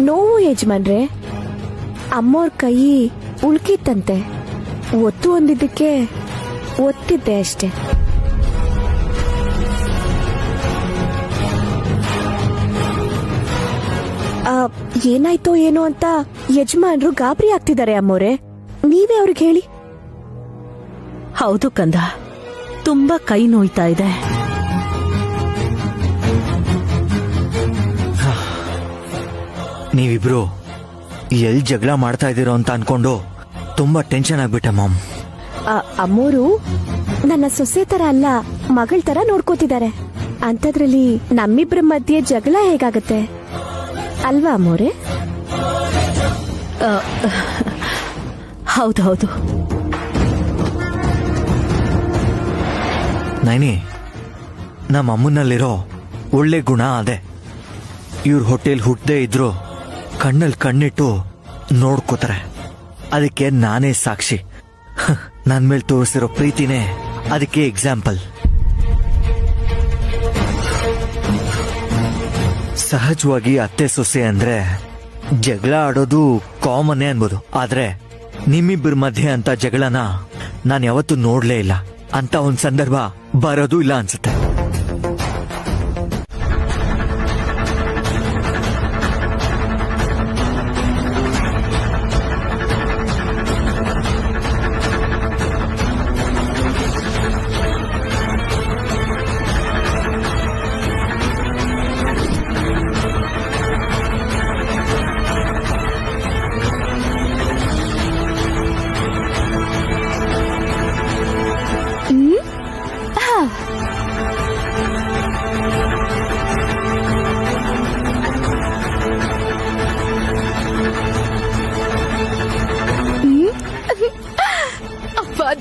ನೋವು ಯಜಮಾನ್ರೆ, ಅಮ್ಮೋರ್ ಕೈ ಉಳ್ಕಿತ್ತಂತೆ, ಒತ್ತು ಒಂದಿದ್ದಕ್ಕೆ ಒತ್ತಿದ್ದೆ ಅಷ್ಟೆ. ಏನಾಯ್ತೋ ಏನೋ ಅಂತ ಯಜಮಾನ್ರು ಗಾಬರಿ ಆಗ್ತಿದ್ದಾರೆ ಅಮ್ಮೋರೆ, ನೀವೇ ಅವ್ರಿಗೆ ಹೇಳಿ. ಹೌದು ಕಂದ, ತುಂಬಾ ಕೈ ನೋಯ್ತಾ ಇದೆ. ನೀವಿಬ್ರು ಎಲ್ ಜಗಳ ಮಾಡ್ತಾ ಇದೀರೋ ಅಂತ ಅನ್ಕೊಂಡು ತುಂಬಾ ಟೆನ್ಷನ್ ಆಗ್ಬಿಟ್ಟೆ ಮಾಮ್. ಅಮ್ಮೋರು ನನ್ನ ಸೊಸೆ ತರ ಅಲ್ಲ, ಮಗಳ ತರ ನೋಡ್ಕೋತಿದ್ದಾರೆ. ಅಂತದ್ರಲ್ಲಿ ನಮ್ಮಿಬ್ರ ಮಧ್ಯೆ ಜಗಳ ಹೇಗಾಗತ್ತೆ ಅಲ್ವಾ ಅಮ್ಮೋರೆ? ಹೌದೌದು. ನೈನಿ, ನಮ್ಮ ಅಮ್ಮನಲ್ಲಿರೋ ಒಳ್ಳೆ ಗುಣ ಅದೇ. ಇವ್ರ ಹೊಟ್ಟೆಲ್ ಹುಟ್ಟದೇ ಇದ್ರು ಕಣ್ಣಲ್ಲಿ ಕಣ್ಣಿಟ್ಟು ನೋಡ್ಕೋತಾರೆ. ಅದಕ್ಕೆ ನಾನೇ ಸಾಕ್ಷಿ. ನನ್ ಮೇಲೆ ತೋರಿಸಿರೋ ಪ್ರೀತಿನೇ ಅದಕ್ಕೆ ಎಕ್ಸಾಂಪಲ್. ಸಹಜವಾಗಿ ಅತ್ತೆ ಸೊಸೆ ಅಂದ್ರೆ ಜಗಳ ಆಡೋದು ಕಾಮನ್ನೇ ಅನ್ಬೋದು. ಆದ್ರೆ ನಿಮ್ಮಿಬ್ಬರ ಮಧ್ಯೆ ಅಂತ ಜಗಳನ ನಾನು ಯಾವತ್ತೂ ನೋಡ್ಲೇ ಇಲ್ಲ. ಅಂತ ಒಂದ್ ಸಂದರ್ಭ ಬರೋದು ಇಲ್ಲ ಅನ್ಸುತ್ತೆ.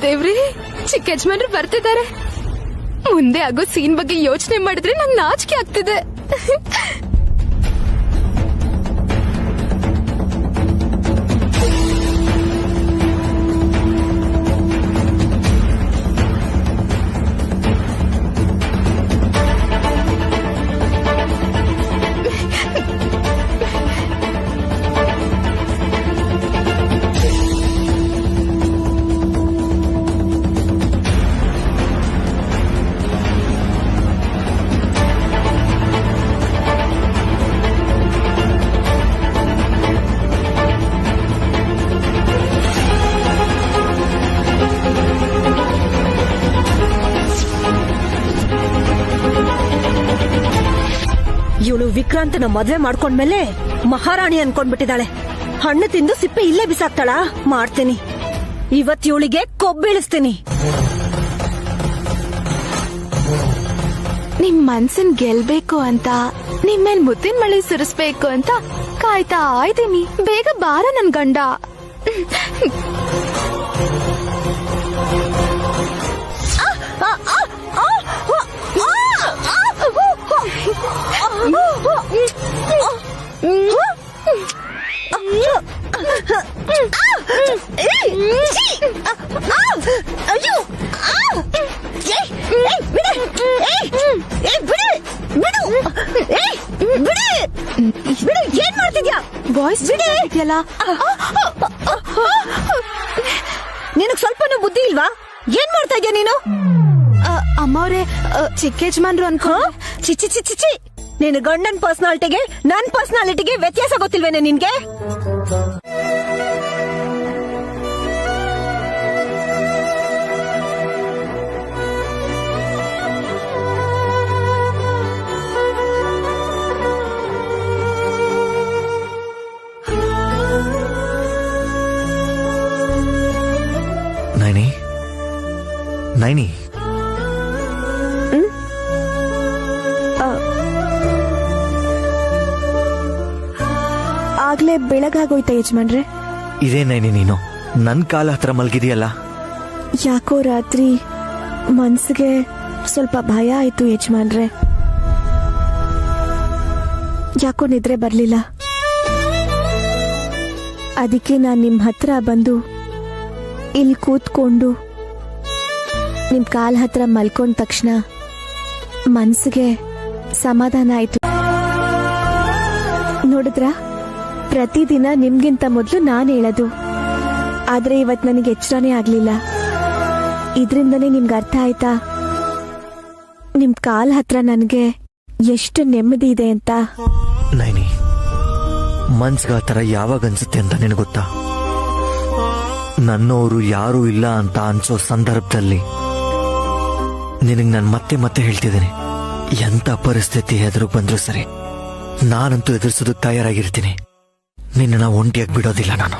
ದೇವ್ರಿ, ಚಿಕ್ಕ ಯಜಮಾನ್ರು ಬರ್ತಿದ್ದಾರೆ. ಮುಂದೆ ಆಗೋ ಸೀನ್ ಬಗ್ಗೆ ಯೋಚನೆ ಮಾಡಿದ್ರೆ ನಂಗೆ ನಾಚಿಕೆ ಆಗ್ತಿದೆ. ಇವಳು ವಿಕ್ರಾಂತನ ಮದ್ವೆ ಮಾಡ್ಕೊಂಡ್ಮೇಲೆ ಮಹಾರಾಣಿ ಅನ್ಕೊಂಡ್ಬಿಟ್ಟಿದ್ದಾಳೆ. ಹಣ್ಣು ತಿಂದು ಸಿಪ್ಪೆ ಇಲ್ಲೇ ಬಿಸಾಕ್ತಾಳ. ಮಾಡ್ತೀನಿ ಇವತ್ ಇವಳಿಗೆ ಕೊಬ್ಬಿಳಿಸ್ತೀನಿ. ನಿಮ್ ಮನ್ಸನ್ ಗೆಲ್ಬೇಕು ಅಂತ, ನಿಮ್ಮೇಲ್ ಮುದ್ದಿನ ಮಳೆ ಸುರಿಸ್ಬೇಕು ಅಂತ ಕಾಯ್ತಾ ಇದ್ದೀನಿ. ಬೇಗ ಬಾರ ನನ್ ಗಂಡ. ಏನ್ ಮಾಡ್ತಿದ್ಯಾ? ಬಾಯ್ಸ್ ಬಿಡಿಯಲ್ಲ. ನಿನಗ್ ಸ್ವಲ್ಪನೂ ಬುದ್ಧಿ ಇಲ್ವಾ? ಏನ್ ಮಾಡ್ತಾ ಇದ್ಯಾ ನೀನು? ಅಮ್ಮವ್ರೆ, ಚಿಕ್ಕ ಯಜಮಾನ್ರು ಅನ್ಕೋ. ಚಿಚ್ಚಿ ಚಿಚ್ಚಿ ಚಿ, ನಿನ್ನ ಗಂಡನ್ ಪರ್ಸನಾಲಿಟಿಗೆ ನನ್ ಪರ್ಸನಾಲಿಟಿಗೆ ವ್ಯತ್ಯಾಸ ಗೊತ್ತಿಲ್ವೇನೆ ನಿನ್ಗೆ? ನೈನಿ, ನೈನಿ, ಆಗ್ಲೇ ಬೆಳಗಾಗೋಯ್ತಾ ಯಜಮಾನ್ರೆ? ಇದೇ ನೈನಿ, ನೀನು ನನ್ ಕಾಲ ಹತ್ರ ಮಲ್ಗಿದೆಯಲ್ಲ. ಯಾಕೋ ರಾತ್ರಿ ಮನ್ಸಿಗೆ ಸ್ವಲ್ಪ ಭಯ ಆಯ್ತು ಯಜಮಾನ್ರೆ. ಯಾಕೋ ನಿದ್ರೆ ಬರ್ಲಿಲ್ಲ. ಅದಕ್ಕೆ ನಾನ್ ನಿಮ್ ಹತ್ರ ಬಂದು ಇಲ್ಲಿ ಕೂತ್ಕೊಂಡು ನಿಮ್ ಕಾಲ್ ಹತ್ರ ಮಲ್ಕೊಂಡ ತಕ್ಷಣ ಮನ್ಸಿಗೆ ಸಮಾಧಾನ ಆಯ್ತು. ನೋಡಿದ್ರ ಪ್ರತಿದಿನ ನಿಮ್ಗಿಂತ ಮೊದಲು ನಾನ್ ಹೇಳೋದು. ಆದ್ರೆ ಇವತ್ ನನಗೆ ಎಚ್ಚರನೇ ಆಗ್ಲಿಲ್ಲ. ಇದ್ರಿಂದನೇ ನಿಮ್ಗೆ ಅರ್ಥ ಆಯ್ತಾ ನಿಮ್ ಕಾಲ್ ಹತ್ರ ನನ್ಗೆ ಎಷ್ಟು ನೆಮ್ಮದಿ ಇದೆ ಅಂತ. ನೈನಿ, ಮನ್ಸ್ಗ ಆ ಥರ ಯಾವಾಗ ಅನ್ಸುತ್ತೆ ಅಂತ ನಿನಗೆ ಗೊತ್ತಾ? ನನ್ನವರು ಯಾರೂ ಇಲ್ಲ ಅಂತ ಅನ್ಸೋ ಸಂದರ್ಭದಲ್ಲಿ ನಿನಗೆ ನಾನು ಮತ್ತೆ ಮತ್ತೆ ಹೇಳ್ತಿದ್ದೀನಿ, ಎಂತ ಪರಿಸ್ಥಿತಿ ಎದುರು ಬಂದ್ರೂ ಸರಿ, ನಾನಂತೂ ಎದುರಿಸೋದಕ್ಕೆ ತಯಾರಾಗಿರ್ತೀನಿ. ನಿನ್ನ ಒಂಟಿಯಾಗಿ ಬಿಡೋದಿಲ್ಲ ನಾನು.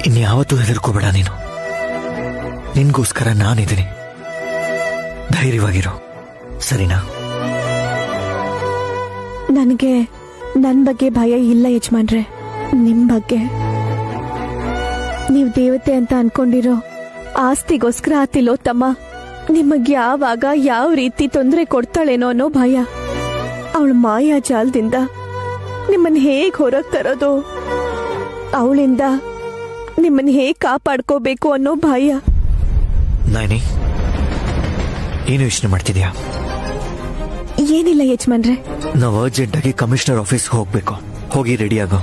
ಇನ್ಯಾವತ್ತೂ ಹೆದರ್ಕೋಬೇಡ ನೀನು. ನಿನ್ಗೋಸ್ಕರ ನಾನಿದ್ದೀನಿ. ಧೈರ್ಯವಾಗಿರು, ಸರಿನಾ? ನನಗೆ ನನ್ ಬಗ್ಗೆ ಭಯ ಇಲ್ಲ ಯಜಮಾನ್ರೆ. ನಿಮ್ ಬಗ್ಗೆ ನೀವ್ ದೇವತೆ ಅಂತ ಅನ್ಕೊಂಡಿರೋ ಆಸ್ತಿಗೋಸ್ಕರ ಆತಿಲೋ ತಮ್ಮ. ನಿಮಗ್ ಯಾವಾಗ ಯಾವ ರೀತಿ ತೊಂದರೆ ಕೊಡ್ತಾಳೇನೋ ಅನ್ನೋ ಭಯ. ಅವಳ ಮಾಯಾ ಜಾಲದಿಂದ ನಿಮ್ಮನ್ ಹೇಗ್ ಹೊರಗ್ ತರೋದು, ಅವಳಿಂದ ನಿಮ್ಮನ್ ಹೇಗ್ ಕಾಪಾಡ್ಕೋಬೇಕು ಅನ್ನೋ ಭಯ. ನೈನಿ, ಏನು ಯೋಚನೆ ಮಾಡ್ತಿದ್ಯಾ? ಏನಿಲ್ಲ ಯಜಮಾನ್ರೆ. ನಾವು ಅರ್ಜೆಂಟ್ ಆಗಿ ಕಮಿಷನರ್ ಆಫೀಸ್ಗೆ ಹೋಗ್ಬೇಕು. ಹೋಗಿ ರೆಡಿ ಆಗೋ.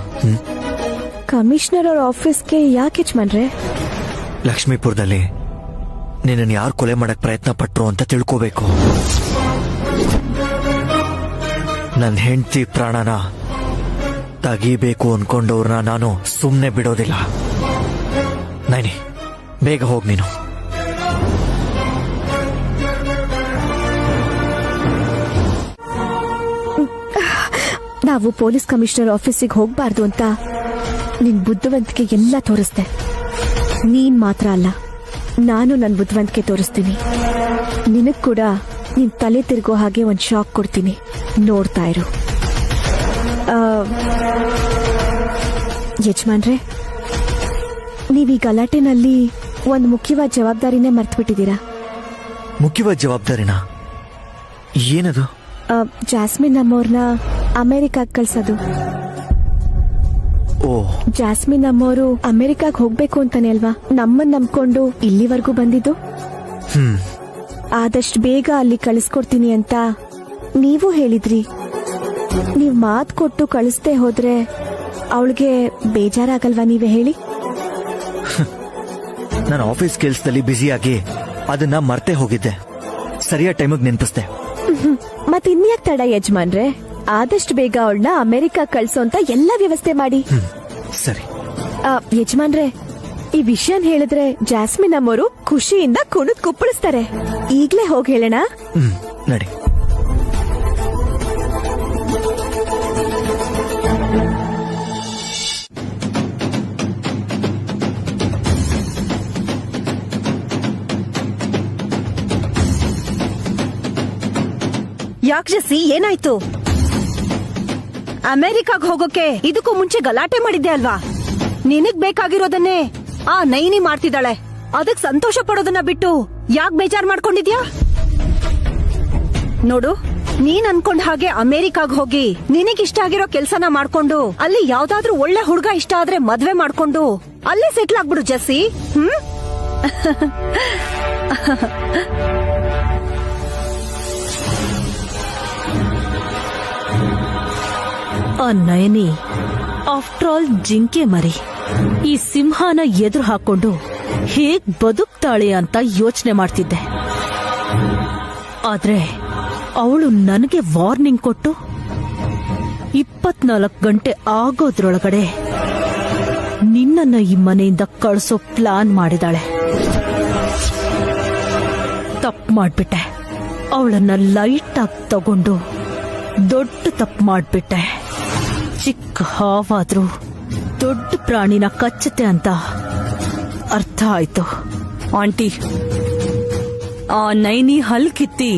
ಕಮಿಷನರ್ ಅವ್ರ ಆಫೀಸ್ಗೆ ಯಾಕೆ ಯಜಮಾನ್ರೆ? ಲಕ್ಷ್ಮೀಪುರದಲ್ಲಿ ನಿನ್ನನ್ನು ಯಾರು ಕೊಲೆ ಮಾಡಕ್ ಪ್ರಯತ್ನ ಪಟ್ರು ಅಂತ ತಿಳ್ಕೋಬೇಕು. ನನ್ನ ಹೆಂಡತಿ ಪ್ರಾಣನ ತೆಗೀಬೇಕು ಅನ್ಕೊಂಡವ್ರನ್ನ ನಾನು ಸುಮ್ಮನೆ ಬಿಡೋದಿಲ್ಲ. ನೈನಿ, ಬೇಗ ಹೋಗ್ ನೀನು. ನಾವು ಪೊಲೀಸ್ ಕಮಿಷನರ್ ಆಫೀಸಿಗೆ ಹೋಗ್ಬಾರ್ದು ಅಂತ ನಿನ್ ಬುದ್ಧಿವಂತಿಕೆ ಎಲ್ಲ ತೋರಿಸ್ದೆ. ನೀನ್ ಮಾತ್ರ ಅಲ್ಲ, ನಾನು ನನ್ ಬುದ್ಧಿವಂತಿಕೆ ತೋರಿಸ್ತೀನಿ. ನಿನಗ್ ಕೂಡ ನಿನ್ ತಲೆ ತಿರುಗೋ ಹಾಗೆ ಒಂದ್ ಶಾಕ್ ಕೊಡ್ತೀನಿ. ನೋಡ್ತಾ ಇರು. ಯಜಮಾನ್ರೆ, ನೀವ್ ಈ ಗಲಾಟೆನಲ್ಲಿ ಒಂದ್ ಮುಖ್ಯವಾದ ಜವಾಬ್ದಾರಿನೇ ಮರ್ತ್ಬಿಟ್ಟಿದ್ದೀರಾ. ಮುಖ್ಯವಾದ ಜವಾಬ್ದಾರಿನ? ಏನದು? ಜಾಸ್ಮಿನ್ ನಮ್ಮವ್ರನ್ನ ಅಮೆರಿಕಾಗ್ ಕಳ್ಸೋದು. ಓ, ಜಾಸ್ಮಿನ್ ನಮ್ಮವರು ಅಮೆರಿಕಾಗ್ ಹೋಗ್ಬೇಕು ಅಂತಾನೆ ಅಲ್ವಾ ನಮ್ಮನ್ ನಂಬ್ಕೊಂಡು ಇಲ್ಲಿವರೆಗೂ ಬಂದಿದ್ದು. ಆದಷ್ಟು ಬೇಗ ಅಲ್ಲಿ ಕಳಿಸ್ಕೊಡ್ತೀನಿ ಅಂತ ನೀವು ಹೇಳಿದ್ರಿ. ನೀವ್ ಮಾತ್ ಕೊಟ್ಟು ಕಳಿಸ್ದೆ ಹೋದ್ರೆ ಅವಳಿಗೆ ಬೇಜಾರಾಗಲ್ವಾ? ನೀವೇ ಹೇಳಿ. ನಾನು ಆಫೀಸ್ ಕೆಲ್ಸದಲ್ಲಿ ಬ್ಯುಸಿಯಾಗಿ ಅದನ್ನ ಮರ್ತೆ ಹೋಗಿದ್ದೆ. ಸರಿಯಾದ ಟೈಮಿಗೆ ನೆನಪಿಸ್ದೆ. ಮತ್ ಇನ್ಯಾಕ್ ತಡ ಯಜಮಾನ್ರೆ? ಆದಷ್ಟು ಬೇಗ ಅವಳನ್ನ ಅಮೆರಿಕಾ ಕಳ್ಸೋ ಅಂತ ಎಲ್ಲ ವ್ಯವಸ್ಥೆ ಮಾಡಿ. ಸರಿ. ಯಜಮಾನ್ರೆ, ಈ ವಿಷಯನ್ ಹೇಳಿದ್ರೆ ಜಾಸ್ಮಿನ್ ನಮ್ಮವರು ಖುಷಿಯಿಂದ ಕುಣಿದ್ ಕುಪ್ಪಳಿಸ್ತಾರೆ. ಈಗ್ಲೇ ಹೋಗಿ ಹೇಳೋಣ. ನಡಿ. ಯಾಕ್ ಜೆಸ್ಸಿ, ಏನಾಯ್ತು? ಅಮೆರಿಕಾಗ್ ಹೋಗೋಕೆ ಇದಕ್ಕೂ ಮುಂಚೆ ಗಲಾಟೆ ಮಾಡಿದ್ದೆ ಅಲ್ವಾ? ನಿನಗ್ ಬೇಕಾಗಿರೋದನ್ನೇ ಆ ನೈನಿ ಮಾಡ್ತಿದ್ದಾಳೆ. ಅದಕ್ ಸಂತೋಷ ಪಡೋದನ್ನ ಬಿಟ್ಟು ಯಾಕ್ ಬೇಜಾರ್ ಮಾಡ್ಕೊಂಡಿದ್ಯಾ? ನೋಡು, ನೀನ್ ಅನ್ಕೊಂಡ್ ಹಾಗೆ ಅಮೆರಿಕಾಗ್ ಹೋಗಿ ನಿನಗಿಷ್ಟ ಆಗಿರೋ ಕೆಲ್ಸನ ಮಾಡ್ಕೊಂಡು ಅಲ್ಲಿ ಯಾವ್ದಾದ್ರೂ ಒಳ್ಳೆ ಹುಡ್ಗ ಇಷ್ಟ ಆದ್ರೆ ಮದ್ವೆ ಮಾಡ್ಕೊಂಡು ಅಲ್ಲೇ ಸೆಟ್ಲ್ ಆಗ್ಬಿಡು ಜೆಸ್ಸಿ. ಆ ನಯನಿ ಆಫ್ಟರ್ ಆಲ್ ಜಿಂಕೆ ಮರಿ. ಈ ಸಿಂಹನ ಎದುರು ಹಾಕೊಂಡು ಹೇಗ್ ಬದುಕ್ತಾಳೆ ಅಂತ ಯೋಚನೆ ಮಾಡ್ತಿದ್ದೆ. ಆದ್ರೆ ಅವಳು ನನಗೆ ವಾರ್ನಿಂಗ್ ಕೊಟ್ಟು 24 ಗಂಟೆ ಆಗೋದ್ರೊಳಗಡೆ ನಿನ್ನನ್ನ ಈ ಮನೆಯಿಂದ ಕಳಿಸೋ ಪ್ಲಾನ್ ಮಾಡಿದಾಳೆ. ತಪ್ಪು ಮಾಡ್ಬಿಟ್ಟೆ. ಅವಳನ್ನ ಲೈಟ್ ಆಗಿ ತಗೊಂಡು ದೊಡ್ಡ ತಪ್ಪು ಮಾಡ್ಬಿಟ್ಟೆ. ಚಿಕ್ಕ ಹಾವಾದ್ರೂ ದೊಡ್ಡ ಪ್ರಾಣಿನ ಕಚ್ಚುತ್ತೆ ಅಂತ ಅರ್ಥ ಆಯ್ತು. ಆಂಟಿ, ಆ ನೈನಿ ಹಲ್ ಕಿತ್ತಿ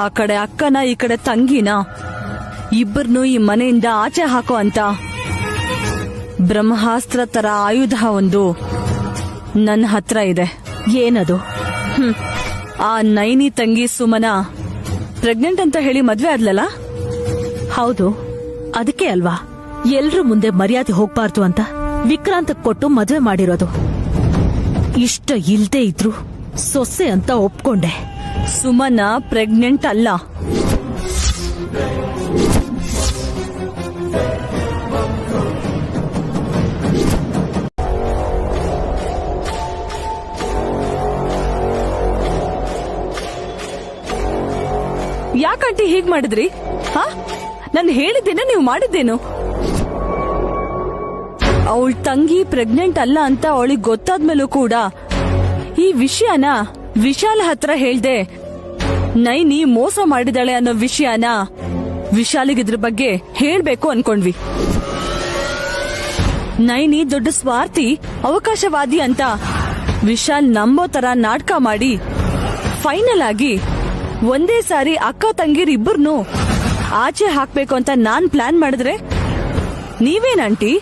ಆ ಕಡೆ ಅಕ್ಕನ ಈ ಕಡೆ ತಂಗಿನ ಇಬ್ಬರನ್ನು ಈ ಮನೆಯಿಂದ ಆಚೆ ಹಾಕೋ ಅಂತ ಬ್ರಹ್ಮಾಸ್ತ್ರ ತರ ಆಯುಧ ಒಂದು ನನ್ನ ಹತ್ರ ಇದೆ. ಏನದು? ಆ ನೈನಿ ತಂಗಿ ಸುಮನ ಪ್ರೆಗ್ನೆಂಟ್ ಅಂತ ಹೇಳಿ ಮದ್ವೆ ಆದ್ಲಲ್ಲ? ಹೌದು, ಅದಕ್ಕೆ ಅಲ್ವಾ ಎಲ್ರೂ ಮುಂದೆ ಮರ್ಯಾದೆ ಹೋಗ್ಬಾರ್ದು ಅಂತ ವಿಕ್ರಾಂತ್ ಕೊಟ್ಟು ಮದ್ವೆ ಮಾಡಿರೋದು. ಇಷ್ಟ ಇಲ್ದೇ ಇದ್ರು ಸೊಸೆ ಅಂತ ಒಪ್ಕೊಂಡೆ. ಸುಮನ ಪ್ರೆಗ್ನೆಂಟ್ ಅಲ್ಲ. ಯಾಕಂಟಿ ಹೀಗ್ ಮಾಡಿದ್ರಿ? ಹಾ, ನಾನು ಹೇಳಿದ್ದೇನೆ, ನೀವು ಮಾಡಿದ್ದೇನು? ಅವಳ ತಂಗಿ ಪ್ರೆಗ್ನೆಂಟ್ ಅಲ್ಲ ಅಂತ ಅವಳಿಗೆ ಗೊತ್ತಾದ್ಮೇಲೂ ಕೂಡ ಈ ವಿಷಯನ ವಿಶಾಲ್ ಹತ್ರ ಹೇಳ್ದೆ ನೈನಿ ಮೋಸ ಮಾಡಿದಾಳೆ ಅನ್ನೋ ವಿಷಯನ ವಿಶಾಲಿಗೆ ಇದ್ರ ಬಗ್ಗೆ ಹೇಳ್ಬೇಕು ಅನ್ಕೊಂಡ್ವಿ. ನೈನಿ ದೊಡ್ಡ ಸ್ವಾರ್ಥಿ, ಅವಕಾಶವಾದಿ ಅಂತ ವಿಶಾಲ್ ನಂಬೋ ತರ ನಾಟಕ ಮಾಡಿ ಫೈನಲ್ ಆಗಿ ಒಂದೇ ಸಾರಿ ಅಕ್ಕ ತಂಗಿರ್ ಇಬ್ಬರನ್ನು ಆಚೆ ಹಾಕ್ಬೇಕು ಅಂತ ನಾನ್ ಪ್ಲಾನ್ ಮಾಡಿದ್ರೆ ನೀವೇನಂಟಿ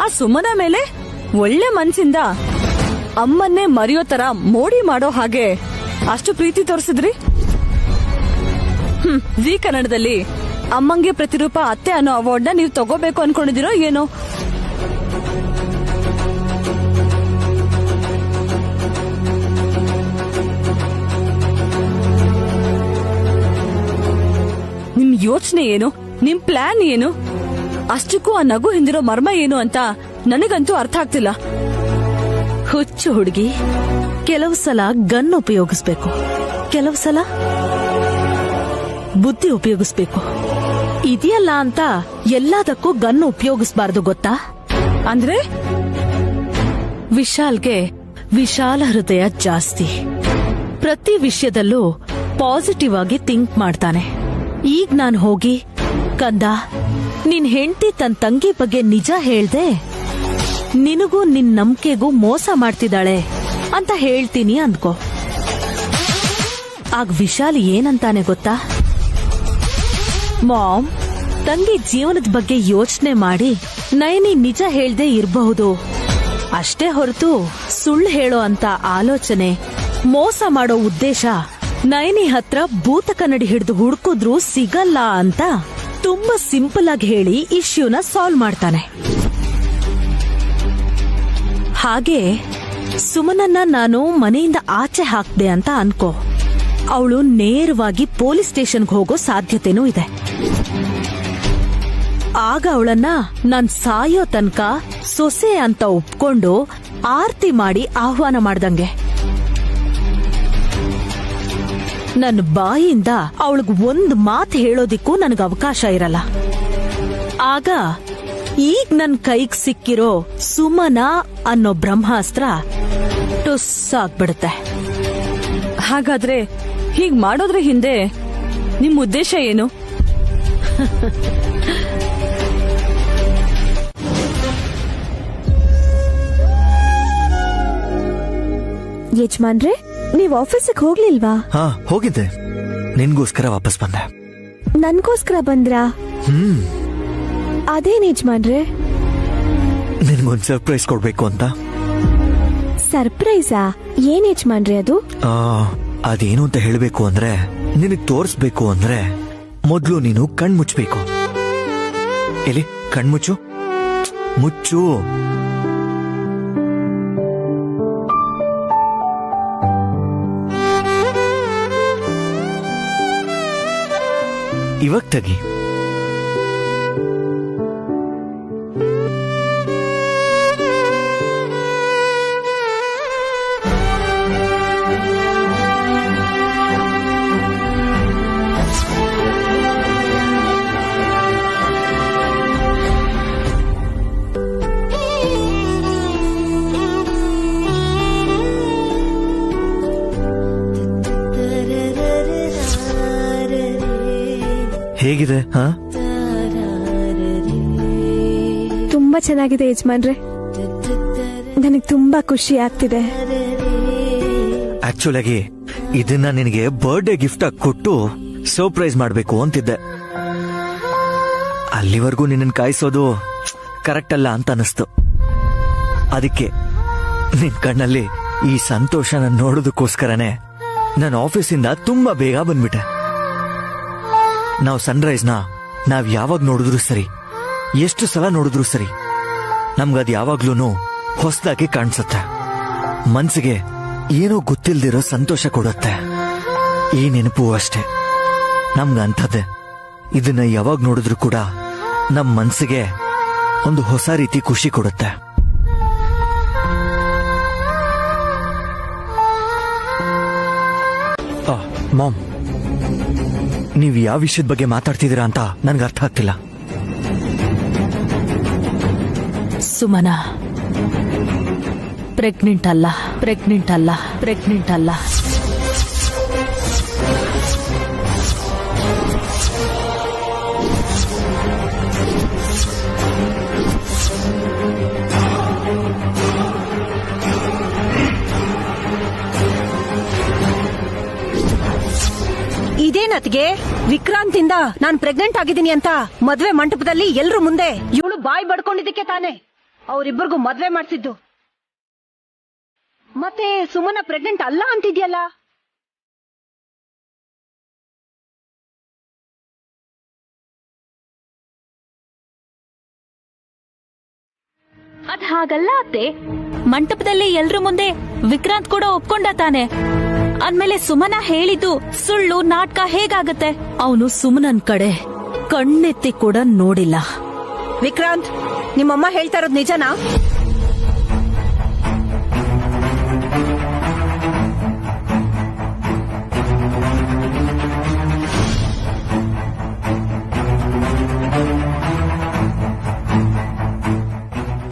ಆ ಸುಮನ ಮೇಲೆ ಒಳ್ಳೆ ಮನ್ಸಿಂದ ಅಮ್ಮನ್ನೇ ಮರೆಯೋ ತರ ಮೋಡಿ ಮಾಡೋ ಹಾಗೆ ಅಷ್ಟು ಪ್ರೀತಿ ತೋರಿಸಿದ್ರಿ. ಜಿ ಕನ್ನಡದಲ್ಲಿ ಅಮ್ಮಂಗೆ ಪ್ರತಿರೂಪ ಅತ್ತೆ ಅನ್ನೋ ಅವಾರ್ಡ್ನ ನೀವು ತಗೋಬೇಕು ಅನ್ಕೊಂಡಿದಿರೋ ಏನೋ? ನಿಮ್ ಯೋಚನೆ ಏನು? ನಿಮ್ ಪ್ಲಾನ್ ಏನು? ಅಷ್ಟಕ್ಕೂ ಆ ನಗು ಹಿಂದಿರೋ ಮರ್ಮ ಏನು ಅಂತ ನನಗಂತೂ ಅರ್ಥ ಆಗ್ತಿಲ್ಲ. ಹುಚ್ಚು ಹುಡುಗಿ, ಕೆಲವು ಸಲ ಗನ್ ಉಪಯೋಗಿಸ್ಬೇಕು, ಕೆಲವು ಸಲ ಬುದ್ಧಿ ಉಪಯೋಗಿಸ್ಬೇಕು. ಇದೆಯಲ್ಲ ಅಂತ ಎಲ್ಲದಕ್ಕೂ ಗನ್ ಉಪಯೋಗಿಸಬಾರ್ದು, ಗೊತ್ತಾ? ಅಂದ್ರೆ ವಿಶಾಲ್ಗೆ ವಿಶಾಲ ಹೃದಯ ಜಾಸ್ತಿ. ಪ್ರತಿ ವಿಷಯದಲ್ಲೂ ಪಾಸಿಟಿವ್ ಆಗಿ ಥಿಂಕ್ ಮಾಡ್ತಾನೆ. ಈಗ ನಾನು ಹೋಗಿ, ಕಂದ, ನಿನ್ ಹೆಂಡತಿ ತನ್ ತಂಗಿ ಬಗ್ಗೆ ನಿಜ ಹೇಳ್ದೆ, ನಿನಗೂ ನಿನ್ ನಂಬಿಕೆಗೂ ಮೋಸ ಮಾಡ್ತಿದ್ದಾಳೆ ಅಂತ ಹೇಳ್ತೀನಿ ಅಂದ್ಕೋ. ಆಗ ವಿಶಾಲ್ ಏನಂತಾನೆ ಗೊತ್ತಾ? ಮಾಮ್, ತಂಗಿ ಜೀವನದ ಬಗ್ಗೆ ಯೋಚನೆ ಮಾಡಿ ನೈನಿ ನಿಜ ಹೇಳ್ದೆ ಇರಬಹುದು, ಅಷ್ಟೇ ಹೊರತು ಸುಳ್ಳು ಹೇಳೋ ಅಂತ ಆಲೋಚನೆ, ಮೋಸ ಮಾಡೋ ಉದ್ದೇಶ ನೈನಿ ಹತ್ರ ಭೂತ ಕನ್ನಡಿ ಹಿಡಿದು ಹುಡುಕಿದ್ರೂ ಸಿಗಲ್ಲ ಅಂತ ತುಂಬಾ ಸಿಂಪಲ್ ಆಗಿ ಹೇಳಿ ಇಶ್ಯೂನ ಸಾಲ್ವ್ ಮಾಡ್ತಾನೆ. ಹಾಗೆ ಸುಮನನ್ನ ನಾನು ಮನೆಯಿಂದ ಆಚೆ ಹಾಕ್ದೆ ಅಂತ ಅನ್ಕೋ, ಅವಳು ನೇರವಾಗಿ ಪೊಲೀಸ್ ಸ್ಟೇಷನ್ಗೆ ಹೋಗೋ ಸಾಧ್ಯತೆನೂ ಇದೆ. ಆಗ ಅವಳನ್ನ ನಾನ್ ಸಾಯೋ ತನಕ ಸೊಸೆ ಅಂತ ಒಪ್ಕೊಂಡು ಆರ್ತಿ ಮಾಡಿ ಆಹ್ವಾನ ಮಾಡ್ದಂಗೆ. ನನ್ನ ಬಾಯಿಯಿಂದ ಅವಳಿಗೆ ಒಂದ್ ಮಾತು ಹೇಳೋದಿಕ್ಕೂ ನನಗೆ ಅವಕಾಶ ಇರಲ್ಲ. ಆಗ ಈಗ ನನ್ ಕೈಗ್ ಸಿಕ್ಕಿರೋ ಸುಮನ ಅನ್ನೋ ಬ್ರಹ್ಮಾಸ್ತ್ರ ಟುಸ್ ಆಗ್ಬಿಡುತ್ತೆ. ಹಾಗಾದ್ರೆ ಹೀಗ್ ಮಾಡೋದ್ರ ಹಿಂದೆ ನಿಮ್ ಉದ್ದೇಶ ಏನು? ಯಜಮಾನ್ರೆ, ನೀವ್ ಆಫೀಸಿಗೆ ಹೋಗ್ಲಿಲ್ವಾ? ಹಾ, ಹೋಗಿದ್ದೆ. ನಿನ್ಗೋಸ್ಕರ ವಾಪಸ್ ಬಂದೆ. ನನ್ಗೋಸ್ಕರ ಬಂದ್ರಾ? ಅದೇನ್ ಯಜಮಾನ್ರೆ? ನಿನ್ಗೊಂದ್ ಸರ್ಪ್ರೈಸ್ ಕೊಡ್ಬೇಕು ಅಂತ. ಸರ್ಪ್ರೈಸಾ? ಏನ್ ಯಜಮಾನ್ರೆ ಅದು? ಅದೇನು ಅಂತ ಹೇಳ್ಬೇಕು ಅಂದ್ರೆ, ನಿನಗ್ ತೋರ್ಸ್ಬೇಕು ಅಂದ್ರೆ ಮೊದ್ಲು ನೀನು ಕಣ್ಮುಚ್ಬೇಕು. ಎಲ್ಲಿ ಕಣ್ಮುಚ್ಚು, ಮುಚ್ಚು. ಇವಾಗ ತೆಗಿ. ಹೇಗಿದೆ? ಹಾ, ತುಂಬಾ ಚೆನ್ನಾಗಿದೆ ಯಜಮಾನ್ರೆ. ನನಗೆ ತುಂಬಾ ಖುಷಿ ಆಗ್ತಿದೆ. ಆಕ್ಚುಲ್ ಆಗಿ ಇದನ್ನ ನಿನಗೆ ಬರ್ಡೇ ಗಿಫ್ಟ್ ಆಗಿ ಕೊಟ್ಟು ಸರ್ಪ್ರೈಸ್ ಮಾಡ್ಬೇಕು ಅಂತಿದ್ದೆ. ಅಲ್ಲಿವರೆಗೂ ನಿನ್ನ ಕಾಯಿಸೋದು ಕರೆಕ್ಟ್ ಅಲ್ಲ ಅಂತ ಅನಿಸ್ತು. ಅದಕ್ಕೆ ನಿನ್ ಕಣ್ಣಲ್ಲಿ ಈ ಸಂತೋಷನ ನೋಡೋದಕ್ಕೋಸ್ಕರನೇ ನಾನು ಆಫೀಸಿಂದ ತುಂಬಾ ಬೇಗ ಬಂದ್ಬಿಟ್ಟೆ. ನಾವು ಸನ್ರೈಸ್ನ ನಾವ್ ಯಾವಾಗ ನೋಡಿದ್ರು ಸರಿ, ಎಷ್ಟು ಸಲ ನೋಡಿದ್ರು ಸರಿ, ನಮ್ಗದ್ ಯಾವಾಗ್ಲೂ ಹೊಸದಾಗಿ ಕಾಣಿಸುತ್ತೆ. ಮನ್ಸಿಗೆ ಏನೋ ಗೊತ್ತಿಲ್ದಿರೋ ಸಂತೋಷ ಕೊಡುತ್ತೆ. ಈ ನೆನಪು ಅಷ್ಟೇ ನಮ್ಗಂಥದ್ದೇ. ಇದನ್ನ ಯಾವಾಗ ನೋಡಿದ್ರು ಕೂಡ ನಮ್ ಮನ್ಸಿಗೆ ಒಂದು ಹೊಸ ರೀತಿ ಖುಷಿ ಕೊಡುತ್ತೆ. ಮಾಮ್, ನೀವು ಯಾವ ವಿಷಯದ ಬಗ್ಗೆ ಮಾತಾಡ್ತಿದ್ದೀರಾ ಅಂತ ನನ್ಗೆ ಅರ್ಥ ಆಗ್ತಿಲ್ಲ. ಸುಮನ ಪ್ರೆಗ್ನೆಂಟ್ ಅಲ್ಲ, ಪ್ರೆಗ್ನೆಂಟ್ ಅಲ್ಲ, ಪ್ರೆಗ್ನೆಂಟ್ ಅಲ್ಲ. ಇದೇನತ್ಗೆ ವಿಕ್ರಾಂತಿಂದ ನಾನ್ ಪ್ರೆಗ್ನೆಂಟ್ ಆಗಿದ್ದೀನಿ ಅಂತ ಮದ್ವೆ ಮಂಟಪದಲ್ಲಿ ಎಲ್ರು ಮುಂದೆ ಇವಳು ಬಾಯ್ ಬಡ್ಕೊಂಡಿದ್ದಕ್ಕೆ ತಾನೆ ಅವರಿಬ್ಬರಿಗೂ ಮದ್ವೆ ಮಾಡ್ಸಿದ್ದು. ಮತ್ತೆ ಸುಮನ ಪ್ರೆಗ್ನೆಂಟ್ ಅಲ್ಲ ಅಂತಿದ್ಯಲ್ಲ? ಅದ್ ಹಾಗಲ್ಲ ಅತ್ತೆ, ಮಂಟಪದಲ್ಲಿ ಎಲ್ರ ಮುಂದೆ ವಿಕ್ರಾಂತ್ ಕೂಡ ಒಪ್ಕೊಂಡ ತಾನೆ. ಅಂದ್ಮೇಲೆ ಸುಮನ ಹೇಳಿದ್ದು ಸುಳ್ಳು ನಾಟಕ ಹೇಗಾಗತ್ತೆ? ಅವನು ಸುಮನನ್ ಕಡೆ ಕಣ್ಣೆತ್ತಿ ಕೂಡ ನೋಡಿಲ್ಲ. ವಿಕ್ರಾಂತ್, ನಿಮ್ಮಮ್ಮ ಹೇಳ್ತಾ ಇರೋದು ನಿಜನಾ?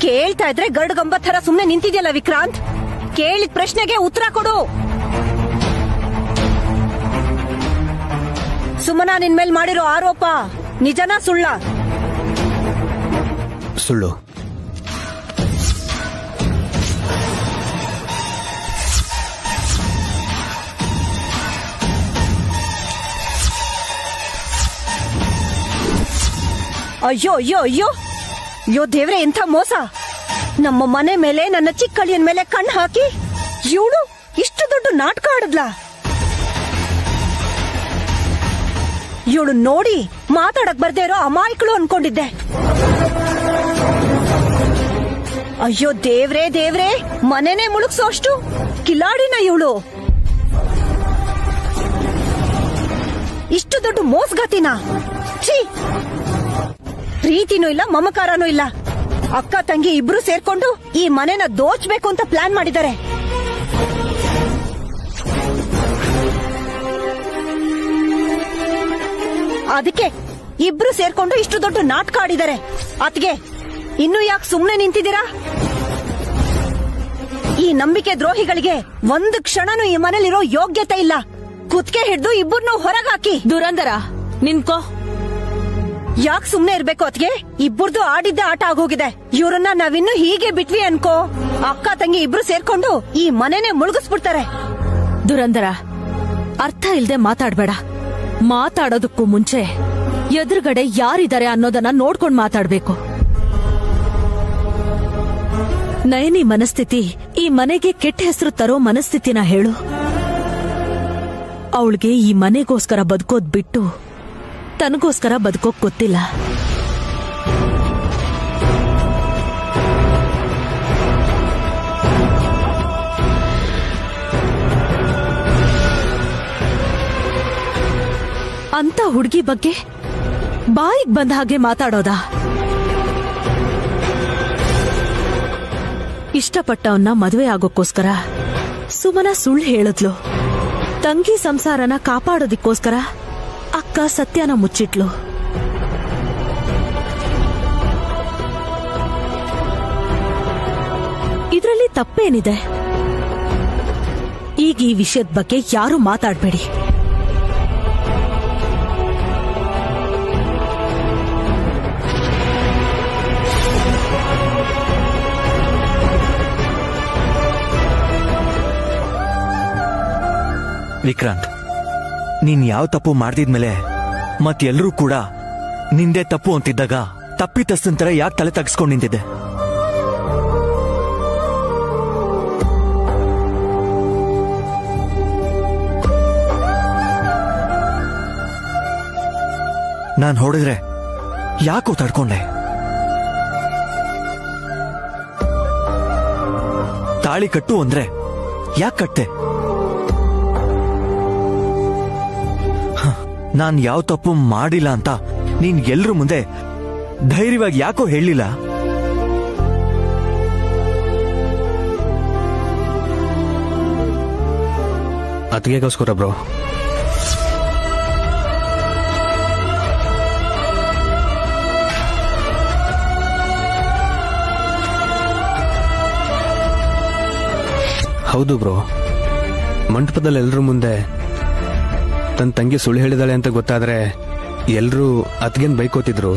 ಕೇಳ್ತಾ ಇದ್ರೆ ಗರ್ಡ್ಗಂಬ ಥರ ಸುಮ್ನೆ ನಿಂತಿದ್ಯಲ್ಲ ವಿಕ್ರಾಂತ್. ಕೇಳಿದ ಪ್ರಶ್ನೆಗೆ ಉತ್ತರ ಕೊಡು. ಸುಮನ ನಿನ್ ಮೇಲ್ ಮಾಡಿರೋ ಆರೋಪ ನಿಜನಾ ಸುಳ್ಳ? ಸುಳ್ಳು. ಅಯ್ಯೋ ಅಯ್ಯೋ ಅಯ್ಯೋ ಅಯ್ಯೋ ದೇವ್ರೆ, ಎಂಥ ಮೋಸ! ನಮ್ಮ ಮನೆ ಮೇಲೆ, ನನ್ನ ಚಿಕ್ಕಳಿಯನ್ ಮೇಲೆ ಕಣ್ಣು ಹಾಕಿ ಇವಳು ಇಷ್ಟು ದೊಡ್ಡ ನಾಟಕ ಆಡದ್ಲಾ? ಇವಳು ನೋಡಿ ಮಾತಾಡಕ್ ಬರ್ದೇ ಇರೋ ಅಮಾಯಕಳು ಅನ್ಕೊಂಡಿದ್ದೆ. ಅಯ್ಯೋ ದೇವ್ರೇ ದೇವ್ರೇ, ಮನೆನೇ ಮುಳುಗ್ಸೋ ಅಷ್ಟು ಕಿಲಾಡಿನ ಇವಳು. ಇಷ್ಟು ದೊಡ್ಡ ಮೋಸ್ಗಾತಿನ! ಛೀ! ಪ್ರೀತಿನೂ ಇಲ್ಲ, ಮಮಕಾರನೂ ಇಲ್ಲ. ಅಕ್ಕ ತಂಗಿ ಇಬ್ರು ಸೇರ್ಕೊಂಡು ಈ ಮನೆನ ದೋಚ್ಬೇಕು ಅಂತ ಪ್ಲಾನ್ ಮಾಡಿದ್ದಾರೆ. ಅದಕ್ಕೆ ಇಬ್ರು ಸೇರ್ಕೊಂಡು ಇಷ್ಟು ದೊಡ್ಡ ನಾಟಕ ಆಡಿದ್ದಾರೆ. ಅತ್ಗೆ, ಇನ್ನು ಯಾಕೆ ಸುಮ್ನೆ ನಿಂತಿದ್ದೀರಾ? ಈ ನಂಬಿಕೆ ದ್ರೋಹಿಗಳಿಗೆ ಒಂದು ಕ್ಷಣನೂ ಈ ಮನೇಲಿರೋ ಯೋಗ್ಯತೆ ಇಲ್ಲ. ಕುತ್ಕೆ ಹಿಡ್ದು ಇಬ್ಬರನ್ನೂ ಹೊರಗಾಕಿ. ದುರಂದರ, ನಿನ್ಕೋ. ಯಾಕೆ ಸುಮ್ನೆ ಇರ್ಬೇಕು ಅತ್ಗೆ? ಇಬ್ಬರದು ಆಡಿದ್ದೆ ಆಟ ಆಗೋಗಿದೆ. ಇವ್ರನ್ನ ನಾವಿನ್ನು ಹೀಗೆ ಬಿಟ್ವಿ ಅನ್ಕೋ, ಅಕ್ಕ ತಂಗಿ ಇಬ್ರು ಸೇರ್ಕೊಂಡು ಈ ಮನೆನೇ ಮುಳುಗಿಸ್ಬಿಡ್ತಾರೆ. ದುರಂದರ, ಅರ್ಥ ಇಲ್ದೆ ಮಾತಾಡ್ಬೇಡ. ಮಾತಾಡೋದಕ್ಕೂ ಮುಂಚೆ ಎದುರುಗಡೆ ಯಾರಿದ್ದಾರೆ ಅನ್ನೋದನ್ನ ನೋಡ್ಕೊಂಡ್ ಮಾತಾಡ್ಬೇಕು. ನಯನಿ ಮನಸ್ಥಿತಿ ಈ ಮನೆಗೆ ಕೆಟ್ಟ ಹೆಸರು ತರೋ ಮನಸ್ಥಿತಿನ ಹೇಳು. ಅವಳಿಗೆ ಈ ಮನೆಗೋಸ್ಕರ ಬದುಕೋದ್ ಬಿಟ್ಟು ತನಗೋಸ್ಕರ ಬದುಕೋಕ್ ಗೊತ್ತಿಲ್ಲ. ಅಂತ ಹುಡುಗಿ ಬಗ್ಗೆ ಬಾಯಿಗ್ ಬಂದ ಹಾಗೆ ಮಾತಾಡೋದಾ? ಇಷ್ಟಪಟ್ಟವನ್ನ ಮದುವೆ ಆಗೋಕ್ಕೋಸ್ಕರ ಸುಮನ ಸುಳ್ಳು ಹೇಳಿದ್ಲು. ತಂಗಿ ಸಂಸಾರನ ಕಾಪಾಡೋದಿಕ್ಕೋಸ್ಕರ ಅಕ್ಕ ಸತ್ಯನ ಮುಚ್ಚಿಟ್ಲು. ಇದ್ರಲ್ಲಿ ತಪ್ಪೇನಿದೆ? ಈಗ ಈ ವಿಷಯದ ಬಗ್ಗೆ ಯಾರು ಮಾತಾಡ್ಬೇಡಿ. ವಿಕ್ರಾಂತ್, ನೀನ್ ಯಾವ ತಪ್ಪು ಮಾಡ್ದಿದ್ಮೇಲೆ ಮತ್ತೆಲ್ಲರೂ ಕೂಡ ನಿಂದೆ ತಪ್ಪು ಅಂತಿದ್ದಾಗ ತಪ್ಪಿತಸ್ಥಂತರ ಯಾಕೆ ತಲೆ ತಗ್ಸ್ಕೊಂಡ್ ನಿಂತಿದ್ದೆ? ನಾನ್ ಹೊಡೆದ್ರೆ ಯಾಕೋ ತಡ್ಕೊಂಡೆ? ತಾಳಿ ಕಟ್ಟು ಅಂದ್ರೆ ಯಾಕೆ ಕಟ್ಟೆ? ನಾನ್ ಯಾವ ತಪ್ಪು ಮಾಡಿಲ್ಲ ಅಂತ ನೀನ್ ಎಲ್ರ ಮುಂದೆ ಧೈರ್ಯವಾಗಿ ಯಾಕೋ ಹೇಳಿಲ್ಲ? ಅತಿಗೆಗೋಸ್ಕರ ಬ್ರೋ. ಹೌದು ಬ್ರೋ, ಮಂಟಪದಲ್ಲಿ ಎಲ್ರ ಮುಂದೆ ತನ್ನ ತಂಗಿ ಸುಳ್ಳು ಹೇಳಿದಾಳೆ ಅಂತ ಗೊತ್ತಾದ್ರೆ ಎಲ್ರೂ ಅತ್ಗೆನ್ ಬೈಕೋತಿದ್ರು.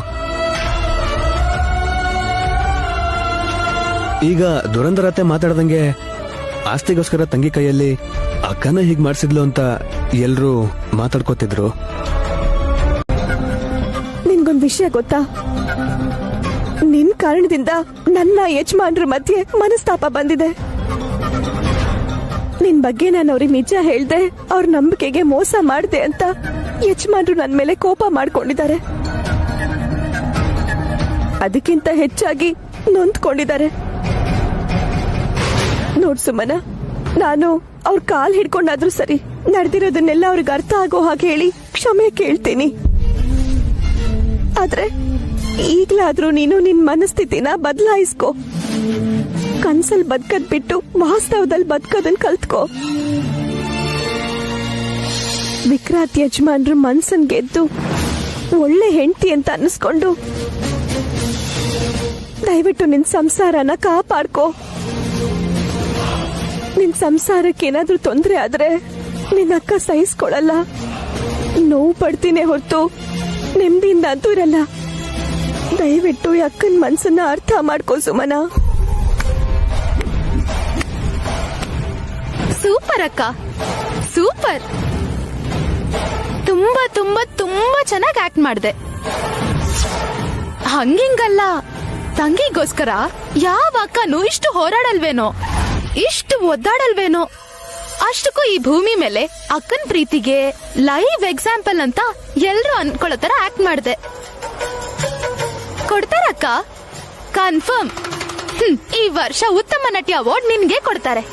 ಈಗ ದುರಂಧರತೆ ಮಾತಾಡ್ದಂಗೆ ಆಸ್ತಿಗೋಸ್ಕರ ತಂಗಿ ಕೈಯಲ್ಲಿ ಅಕ್ಕನ ಹೀಗ್ ಮಾಡ್ಸಿದ್ಲು ಅಂತ ಎಲ್ರೂ ಮಾತಾಡ್ಕೋತಿದ್ರು. ನಿನ್ಗೊಂದ್ ವಿಷಯ ಗೊತ್ತಾ? ನಿನ್ ಕಾರಣದಿಂದ ನನ್ನ ಯಜಮಾನ್ರ ಮಧ್ಯೆ ಮನಸ್ತಾಪ ಬಂದಿದೆ. ನಿನ್ ಬಗ್ಗೆ ನಾನು ಅವ್ರಿಗೆ ನಿಜ ಹೇಳ್ದೆ, ಅವ್ರ ನಂಬಿಕೆಗೆ ಮೋಸ ಮಾಡ್ದೆ ಅಂತ ಯಜಮಾನ್ರು ನನ್ ಮೇಲೆ ಕೋಪ ಮಾಡ್ಕೊಂಡಿದ್ದಾರೆ. ಅದಕ್ಕಿಂತ ಹೆಚ್ಚಾಗಿ ನೊಂದ್ಕೊಂಡಿದ್ದಾರೆ. ನೋಡ್ ಸುಮನ, ನಾನು ಅವ್ರ ಕಾಲ್ ಹಿಡ್ಕೊಂಡಾದ್ರೂ ಸರಿ, ನಡೆದಿರೋದನ್ನೆಲ್ಲ ಅವ್ರಿಗೆ ಅರ್ಥ ಆಗೋ ಹಾಗೆ ಹೇಳಿ ಕ್ಷಮೆ ಕೇಳ್ತೀನಿ. ಆದ್ರೆ ಈಗ್ಲಾದ್ರೂ ನೀನು ನಿನ್ ಮನಸ್ಥಿತಿನ ಬದಲಾಯಿಸ್ಕೋ. ಕನ್ಸಲ್ ಬದುಕದ್ ಬಿಟ್ಟು ವಾಸ್ತವದಲ್ಲಿ ಬದುಕೋದನ್ ಕಲ್ತ್ಕೋ. ವಿಕ್ರಾಂತ್ ಯಜಮಾನ್ರ ಮನ್ಸನ್ ಗೆದ್ದು ಒಳ್ಳೆ ಹೆಂಡತಿ ಅಂತ ಅನ್ನಿಸ್ಕೊಂಡು ದಯವಿಟ್ಟು ನಿನ್ ಸಂಸಾರನ ಕಾಪಾಡ್ಕೋ. ನಿನ್ ಸಂಸಾರಕ್ಕೆ ಏನಾದ್ರೂ ತೊಂದ್ರೆ ಆದ್ರೆ ನಿನ್ನ ಅಕ್ಕ ಸಹಿಸ್ಕೊಳಲ್ಲ. ನೋವು ಪಡ್ತೀನಿ ಹೊರತು ನೆಮ್ಮದಿಯಿಂದ ಅಂತೂ ಇರಲ್ಲ. ದಯವಿಟ್ಟು ಈ ಅಕ್ಕನ ಮನ್ಸನ್ನ ಅರ್ಥ ಮಾಡ್ಕೋ ಸುಮನ. ಸೂಪರ್ ಅಕ್ಕ, ಸೂಪರ್. ತುಂಬಾ ತುಂಬಾ ತುಂಬಾ ಚೆನ್ನಾಗಿ ಆಕ್ಟ್ ಮಾಡಿದೆ. ಹಂಗಿಂಗಲ್ಲ, ತಂಗಿಗೋಸ್ಕರ ಯಾವ ಅಕ್ಕನೂ ಇಷ್ಟು ಹೋರಾಡಲ್ವೇನೋ, ಇಷ್ಟು ಒದ್ದಾಡಲ್ವೇನೋ. ಅಷ್ಟಕ್ಕೂ ಈ ಭೂಮಿ ಮೇಲೆ ಅಕ್ಕನ್ ಪ್ರೀತಿಗೆ ಲೈವ್ ಎಕ್ಸಾಂಪಲ್ ಅಂತ ಎಲ್ರು ಅನ್ಕೊಳ್ಳೋ ತರ ಆಕ್ಟ್ ಮಾಡಿದೆ. ಕೊಡ್ತಾರಕ್ಕ, ಕನ್ಫರ್ಮ್. ಈ ವರ್ಷ ಉತ್ತಮ ನಟಿ ಅವಾರ್ಡ್ ನಿನ್ಗೆ ಕೊಡ್ತಾರೆ,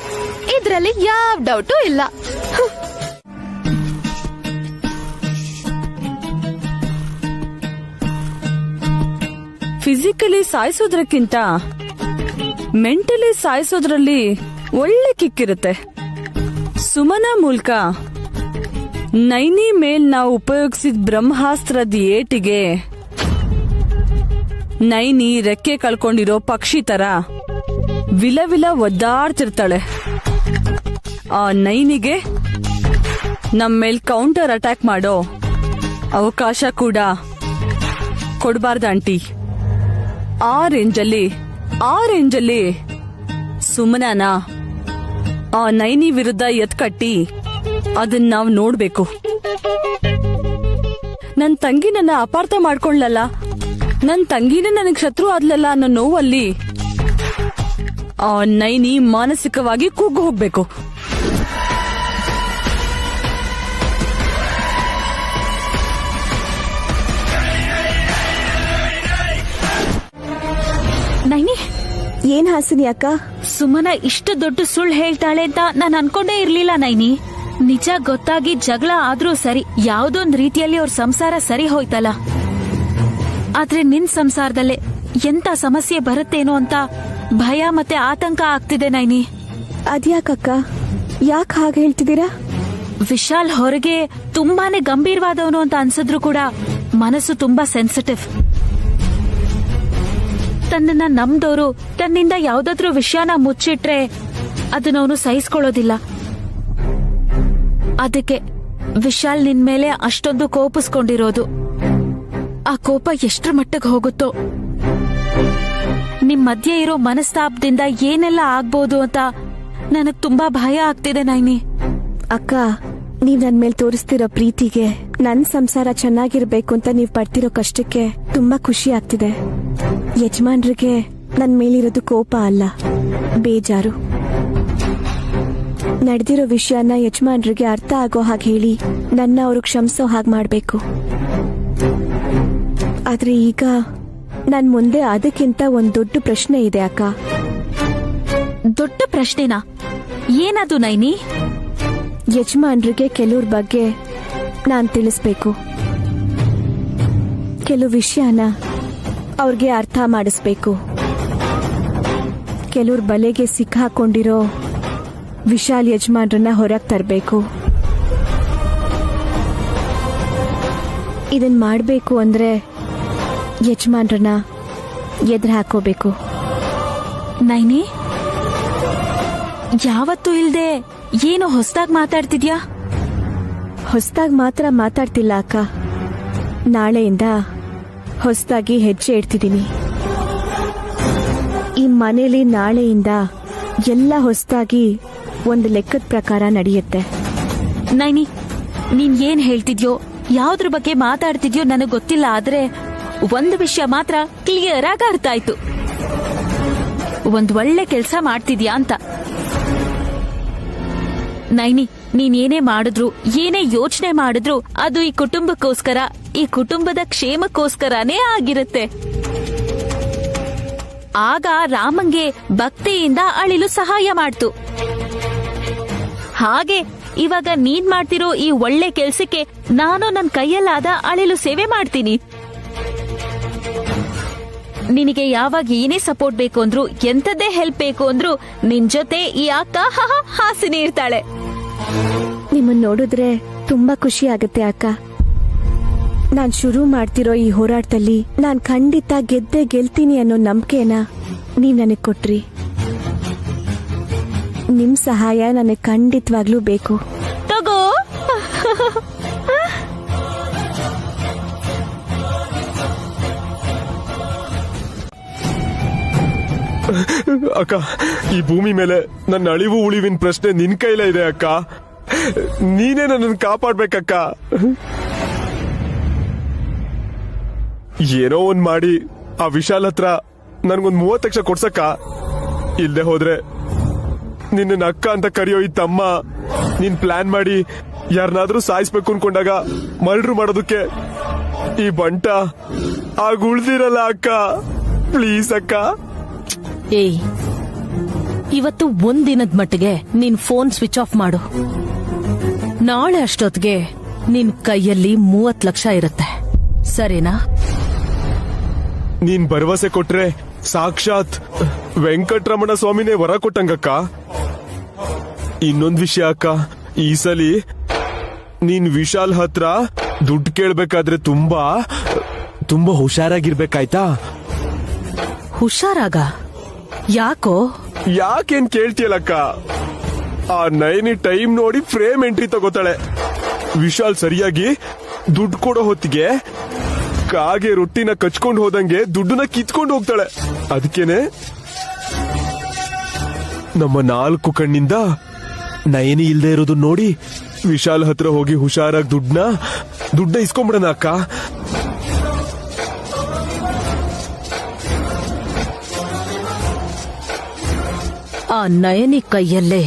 ಇದ್ರಲ್ಲಿ ಯಾವ ಡೌಟು ಇಲ್ಲ. ಫಿಸಿಕಲಿ ಸಾಯಿಸೋದ್ರಕ್ಕಿಂತ ಮೆಂಟಲಿ ಸಾಯಿಸೋದ್ರಲ್ಲಿ ಒಳ್ಳೆ ಕಿಕ್ಕಿರುತ್ತೆ. ಸುಮನ ಮೂಲಕ ನೈನಿ ಮೇಲ್ ನಾವು ಉಪಯೋಗಿಸಿದ ಬ್ರಹ್ಮಾಸ್ತ್ರದ ಏಟಿಗೆ ನೈನಿ ರೆಕ್ಕೆ ಕಳ್ಕೊಂಡಿರೋ ಪಕ್ಷಿ ತರ ವಿಲವಿಲ ಒದ್ದಾಡ್ತಿರ್ತಾಳೆ. ಆ ನೈನಿಗೆ ನಮ್ಮ ಮೇಲ್ ಕೌಂಟರ್ ಅಟ್ಯಾಕ್ ಮಾಡೋ ಅವಕಾಶ ಕೂಡ ಕೊಡಬಾರ್ದ ಆಂಟಿ. ಆ ರೇಂಜಲ್ಲಿ ಸುಮನನ ಆ ನೈನಿ ವಿರುದ್ಧ ಎತ್ಕಟ್ಟಿ ಅದನ್ನ ನಾವು ನೋಡ್ಬೇಕು. ನನ್ ತಂಗಿ ನನ್ನ ಅಪಾರ್ಥ ಮಾಡ್ಕೊಳ್ಳಲ್ಲ, ನನ್ ತಂಗಿನೇ ನನಗ್ ಶತ್ರು ಆದ್ಲಲ್ಲ ಅನ್ನೋ ನೋವಲ್ಲಿ ಆ ನೈನಿ ಮಾನಸಿಕವಾಗಿ ಕುಗ್ಗು ಹೋಗ್ಬೇಕು. ನೈನಿ, ಏನ್ ಹಾಸಿನಿ ಅಕ್ಕ? ಸುಮನ ಇಷ್ಟು ದೊಡ್ಡ ಸುಳ್ಳು ಹೇಳ್ತಾಳೆ ಅಂತ ನಾನು ಅನ್ಕೊಂಡೇ ಇರ್ಲಿಲ್ಲ ನೈನಿ. ನಿಜ ಗೊತ್ತಾಗಿ ಜಗಳ ಆದ್ರೂ ಸರಿ, ಯಾವ್ದೊಂದ್ ರೀತಿಯಲ್ಲಿ ಅವ್ರ ಸಂಸಾರ ಸರಿ ಹೋಯ್ತಲ್ಲ. ಆದ್ರೆ ನಿನ್ ಸಂಸಾರದಲ್ಲೇ ಎಂತ ಸಮಸ್ಯೆ ಬರುತ್ತೇನೋ ಅಂತ ಭಯ ಮತ್ತೆ ಆತಂಕ ಆಗ್ತಿದೆ ನೈನಿ. ಅದ್ಯಾಕಕ್ಕ, ಯಾಕೆ ಹಾಗೆ ಹೇಳ್ತಿದ್ದೀರಾ? ವಿಶಾಲ್ ಹೊರಗೆ ತುಂಬಾನೇ ಗಂಭೀರವಾದವನು ಅಂತ ಅನ್ಸಿದ್ರು ಕೂಡ ಮನಸ್ಸು ತುಂಬಾ ಸೆನ್ಸಿಟಿವ್. ತನ್ನನ್ನ ನಮ್ದೋರು ತನ್ನಿಂದ ಯಾವ್ದಾದ್ರೂ ವಿಷಯನ ಮುಚ್ಚಿಟ್ರೆ ಅದನ್ನವನು ಸಹಿಸ್ಕೊಳ್ಳೋದಿಲ್ಲ. ಅದಕ್ಕೆ ವಿಶಾಲ್ ನಿನ್ ಮೇಲೆ ಅಷ್ಟೊಂದು ಕೋಪಿಸ್ಕೊಂಡಿರೋದು. ಆ ಕೋಪ ಎಷ್ಟ್ರ ಮಟ್ಟಿಗೆ ಹೋಗುತ್ತೋ, ನಿಮ್ ಮಧ್ಯೆ ಇರೋ ಮನಸ್ತಾಪದಿಂದ ಏನೆಲ್ಲ ಆಗ್ಬೋದು ಅಂತ ನನಗ್ ತುಂಬಾ ಭಯ ಆಗ್ತಿದೆ ನೈನಿ. ಅಕ್ಕ, ನೀವ್ ನನ್ ಮೇಲೆ ತೋರಿಸ್ತಿರೋ ಪ್ರೀತಿಗೆ, ನನ್ ಸಂಸಾರ ಚೆನ್ನಾಗಿರ್ಬೇಕು ಅಂತ ನೀವ್ ಪಡ್ತಿರೋ ಕಷ್ಟಕ್ಕೆ ತುಂಬಾ ಖುಷಿ ಆಗ್ತಿದೆ. ಯಜಮಾನ್ರಿಗೆ ನನ್ ಮೇಲಿರೋದು ಕೋಪ ಅಲ್ಲ, ಬೇಜಾರು. ನಡೆದಿರೋ ವಿಷಯನ ಯಜಮಾನ್ರಿಗೆ ಅರ್ಥ ಆಗೋ ಹಾಗೆ ಹೇಳಿ ನನ್ನ ಅವರು ಕ್ಷಮಿಸೋ ಹಾಗೆ ಮಾಡ್ಬೇಕು. ಆದ್ರೆ ಈಗ ನನ್ ಮುಂದೆ ಅದಕ್ಕಿಂತ ಒಂದ್ ದೊಡ್ಡ ಪ್ರಶ್ನೆ ಇದೆ ಅಕ್ಕ. ದೊಡ್ಡ ಪ್ರಶ್ನೆನಾ? ಏನದು ನೈನಿ? ಯಜಮಾನ್ರಿಗೆ ಕೆಲವ್ರ ಬಗ್ಗೆ ನಾನ್ ತಿಳಿಸ್ಬೇಕು. ಕೆಲವು ವಿಷಯನ ಅವ್ರಿಗೆ ಅರ್ಥ ಮಾಡಿಸ್ಬೇಕು. ಕೆಲವ್ರ ಬಲೆಗೆ ಸಿಕ್ಕಾಕೊಂಡಿರೋ ವಿಶಾಲ್ ಯಜಮಾನ್ರನ್ನ ಹೊರಗೆ ತರಬೇಕು. ಇದನ್ ಮಾಡ್ಬೇಕು ಅಂದ್ರೆ ಯಜಮಾನ್ರನ್ನ ಎದುರು ಹಾಕೋಬೇಕು. ನೈನಿ, ಯಾವತ್ತೂ ಇಲ್ದೆ ಏನೋ ಹೊಸ್ದಾಗ್ ಮಾತಾಡ್ತಿದ್ಯಾ? ಹೊಸ್ದಾಗ್ ಮಾತ್ರ ಮಾತಾಡ್ತಿಲ್ಲ ಅಕ್ಕ, ನಾಳೆಯಿಂದ ಹೊಸ್ದಾಗಿ ಹೆಜ್ಜೆ ಇಡ್ತಿದ್ದೀನಿ. ಈ ಮನೇಲಿ ನಾಳೆಯಿಂದ ಎಲ್ಲ ಹೊಸ್ದಾಗಿ ಒಂದು ಲೆಕ್ಕದ ಪ್ರಕಾರ ನಡೆಯುತ್ತೆ. ನೈನಿ, ನೀನ್ ಏನ್ ಹೇಳ್ತಿದ್ಯೋ, ಯಾವ್ದ್ರ ಬಗ್ಗೆ ಮಾತಾಡ್ತಿದ್ಯೋ ನನಗ್ ಗೊತ್ತಿಲ್ಲ. ಆದ್ರೆ ಒಂದು ವಿಷಯ ಮಾತ್ರ ಕ್ಲಿಯರ್ ಆಗಿ ಅರ್ಥ ಆಯ್ತು. ಒಂದ್ ಒಳ್ಳೆ ಕೆಲ್ಸ ಮಾಡ್ತಿದ್ಯಾ ಅಂತ. ನೈನಿ, ನೀನ್ ಏನೇ ಮಾಡಿದ್ರು, ಏನೇ ಯೋಚನೆ ಮಾಡಿದ್ರು ಅದು ಈ ಕುಟುಂಬಕ್ಕೋಸ್ಕರ, ಈ ಕುಟುಂಬದ ಕ್ಷೇಮಕ್ಕೋಸ್ಕರನೇ ಆಗಿರುತ್ತೆ. ಆಗ ರಾಮಂಗೆ ಭಕ್ತಿಯಿಂದ ಅಳಿಲು ಸಹಾಯ ಮಾಡ್ತು. ಹಾಗೆ ಇವಾಗ ನೀನ್ ಮಾಡ್ತಿರೋ ಈ ಒಳ್ಳೆ ಕೆಲ್ಸಕ್ಕೆ ನಾನು ನನ್ ಕೈಯಲ್ಲಾದ ಅಳಿಲು ಸೇವೆ ಮಾಡ್ತೀನಿ. ನಿನಗೆ ಯಾವಾಗ ಏನೇ ಸಪೋರ್ಟ್ ಬೇಕು ಅಂದ್ರು, ಎಂತದ್ದೇ ಹೆಲ್ಪ್ ಬೇಕು ಅಂದ್ರು ನಿನ್ ಜೊತೆ ಈ ಅಕ್ಕ ಹಾಸಿನಿ ಇರ್ತಾಳೆ. ನಿಮ್ಮನ್ನ ನೋಡಿದ್ರೆ ತುಂಬಾ ಖುಷಿ ಆಗುತ್ತೆ ಅಕ್ಕ. ನಾನ್ ಶುರು ಮಾಡ್ತಿರೋ ಈ ಹೋರಾಟದಲ್ಲಿ ನಾನ್ ಖಂಡಿತ ಗೆದ್ದೆ ಗೆಲ್ತೀನಿ ಅನ್ನೋ ನಂಬಿಕೆನ ನೀವ್ ನನಗ್ ಕೊಟ್ರಿ. ನಿಮ್ ಸಹಾಯ ನನಗ್ ಖಂಡಿತವಾಗ್ಲೂ ಬೇಕು. ತಗೋ. ಅಕ್ಕ, ಈ ಭೂಮಿ ಮೇಲೆ ನನ್ನ ಅಳಿವು ಉಳಿವಿನ ಪ್ರಶ್ನೆ ನಿನ್ ಕೈಲೇ ಇದೆ ಅಕ್ಕ. ನೀನೇ ನನ್ನನ್ನು ಕಾಪಾಡ್ಬೇಕಕ್ಕ. ಏನೋ ಒಂದ್ ಮಾಡಿ ಆ ವಿಶಾಲ್ ಹತ್ರ ನನ್ಗೊಂದ್ 30 ಲಕ್ಷ ಕೊಡ್ಸಕ್ಕ. ಇಲ್ದೆ ಹೋದ್ರೆ ನಿನ್ನ ಅಕ್ಕ ಅಂತ ಕರೆಯೋ ಈ ತಮ್ಮ ನೀನ್ ಪ್ಲಾನ್ ಮಾಡಿ ಯಾರನ್ನಾದ್ರೂ ಸಾಯಿಸ್ಬೇಕು ಅನ್ಕೊಂಡಾಗ ಮರ್ಡರ್ ಮಾಡೋದಕ್ಕೆ ಈ ಬಂಟ ಆಗ ಉಳ್ದಿರಲ್ಲ ಅಕ್ಕ. ಪ್ಲೀಸ್ ಅಕ್ಕ. ಏಯ್, ಇವತ್ತು ಒಂದಿನದ ಮಟ್ಟಿಗೆ ನಿನ್ ಫೋನ್ ಸ್ವಿಚ್ ಆಫ್ ಮಾಡು. ನಾಳೆ ಅಷ್ಟೊತ್ತಿಗೆ ನಿನ್ ಕೈಯಲ್ಲಿ 30 ಲಕ್ಷ ಇರುತ್ತೆ, ಸರಿನಾ? ನೀನ್ ಭರವಸೆ ಕೊಟ್ರೆ ಸಾಕ್ಷಾತ್ ವೆಂಕಟರಮಣ ಸ್ವಾಮಿನೇ ವರ ಕೊಟ್ಟಂಗಕ್ಕ. ಇನ್ನೊಂದ್ ವಿಷಯ ಅಕ್ಕ, ಈ ಸಲಿ ನೀನ್ ವಿಶಾಲ್ ಹತ್ರ ದುಡ್ಡು ಕೇಳ್ಬೇಕಾದ್ರೆ ತುಂಬಾ ತುಂಬಾ ಹುಷಾರಾಗಿರ್ಬೇಕಾಯ್ತಾ? ಹುಷಾರಾಗ? ಯಾಕೋ? ಯಾಕೇನ್ ಕೇಳ್ತೀಯಲ್ಲಕ್ಕ? ಆ ನೈನಿ ಟೈಮ್ ನೋಡಿ ಫ್ರೇಮ್ ಎಂಟ್ರಿ ತಗೋತಾಳೆ. ವಿಶಾಲ್ ಸರಿಯಾಗಿ ದುಡ್ಡು ಕೊಡೋ ಹೊತ್ತಿಗೆ ಕಾಗೆ ರೊಟ್ಟಿನ ಕಚ್ಕೊಂಡು ಹೋದಂಗೆ ದುಡ್ಡನ್ನ ಕಿತ್ಕೊಂಡು ಹೋಗ್ತಾಳೆ. ಅದಕ್ಕೇನೆ ನಮ್ಮ 4 ಕಣ್ಣಿಂದ ನಯನಿ ಇಲ್ದೇ ಇರೋದು ನೋಡಿ ವಿಶಾಲ್ ಹತ್ರ ಹೋಗಿ ಹುಷಾರಾಗಿ ದುಡ್ಡನ್ನ ಇಸ್ಕೊಂಡ್ಬಿಡೋಣ ಅಕ್ಕ. ಆ ನಯನಿ ಕೈಯಲ್ಲೇ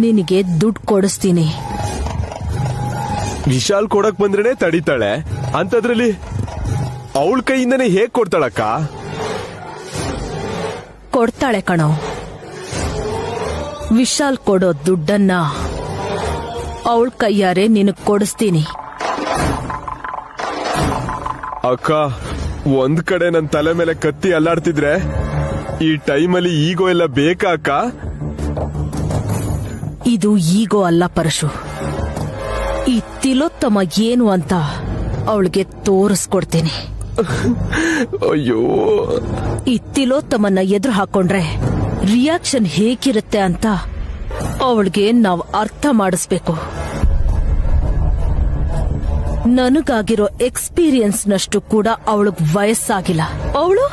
ನಿನಗೆ ದುಡ್ಡು ಕೊಡಿಸ್ತೀನಿ. ವಿಶಾಲ್ ಕೊಡಕ್ ಬಂದ್ರೇನೆ ತಡಿತಾಳೆ, ಅಂತದ್ರಲ್ಲಿ ಅವಳ ಕೈಯಿಂದನೇ ಹೇಗ್ ಕೊಡ್ತಾಳಕ್ಕ? ಕೊಡ್ತಾಳೆ ಕಣೋ. ವಿಶಾಲ್ ಕೊಡೋ ದುಡ್ಡನ್ನ ಅವಳ ಕೈಯಾರೆ ನಿನಗ್ ಕೊಡಿಸ್ತೀನಿ. ಅಕ್ಕ, ಒಂದ್ ಕಡೆ ನನ್ ತಲೆ ಮೇಲೆ ಕತ್ತಿ ಅಲ್ಲಾಡ್ತಿದ್ರೆ ಈ ಟೈಮಲ್ಲಿ ಈಗೋ ಎಲ್ಲ ಬೇಕಾ ಅಕ್ಕ? ಇದು ಈಗೋ ಅಲ್ಲ ಪರಶು, ಈ ತಿಲೋತ್ತಮ ಏನು ಅಂತ ಅವಳಿಗೆ ತೋರಿಸ್ಕೊಡ್ತೀನಿ. ಅಯ್ಯೋ, ಈ ತಿಲೋತ್ತಮನ್ನ ಎದುರು ಹಾಕೊಂಡ್ರೆ ರಿಯಾಕ್ಷನ್ ಹೇಗಿರುತ್ತೆ ಅಂತ ಅವಳಿಗೆ ನಾವು ಅರ್ಥ ಮಾಡಿಸ್ಬೇಕು. ನನಗಾಗಿರೋ ಎಕ್ಸ್ಪೀರಿಯನ್ಸ್ ನಷ್ಟು ಕೂಡ ಅವಳಿಗೆ ವಯಸ್ಸಾಗಿಲ್ಲ. ಅವಳು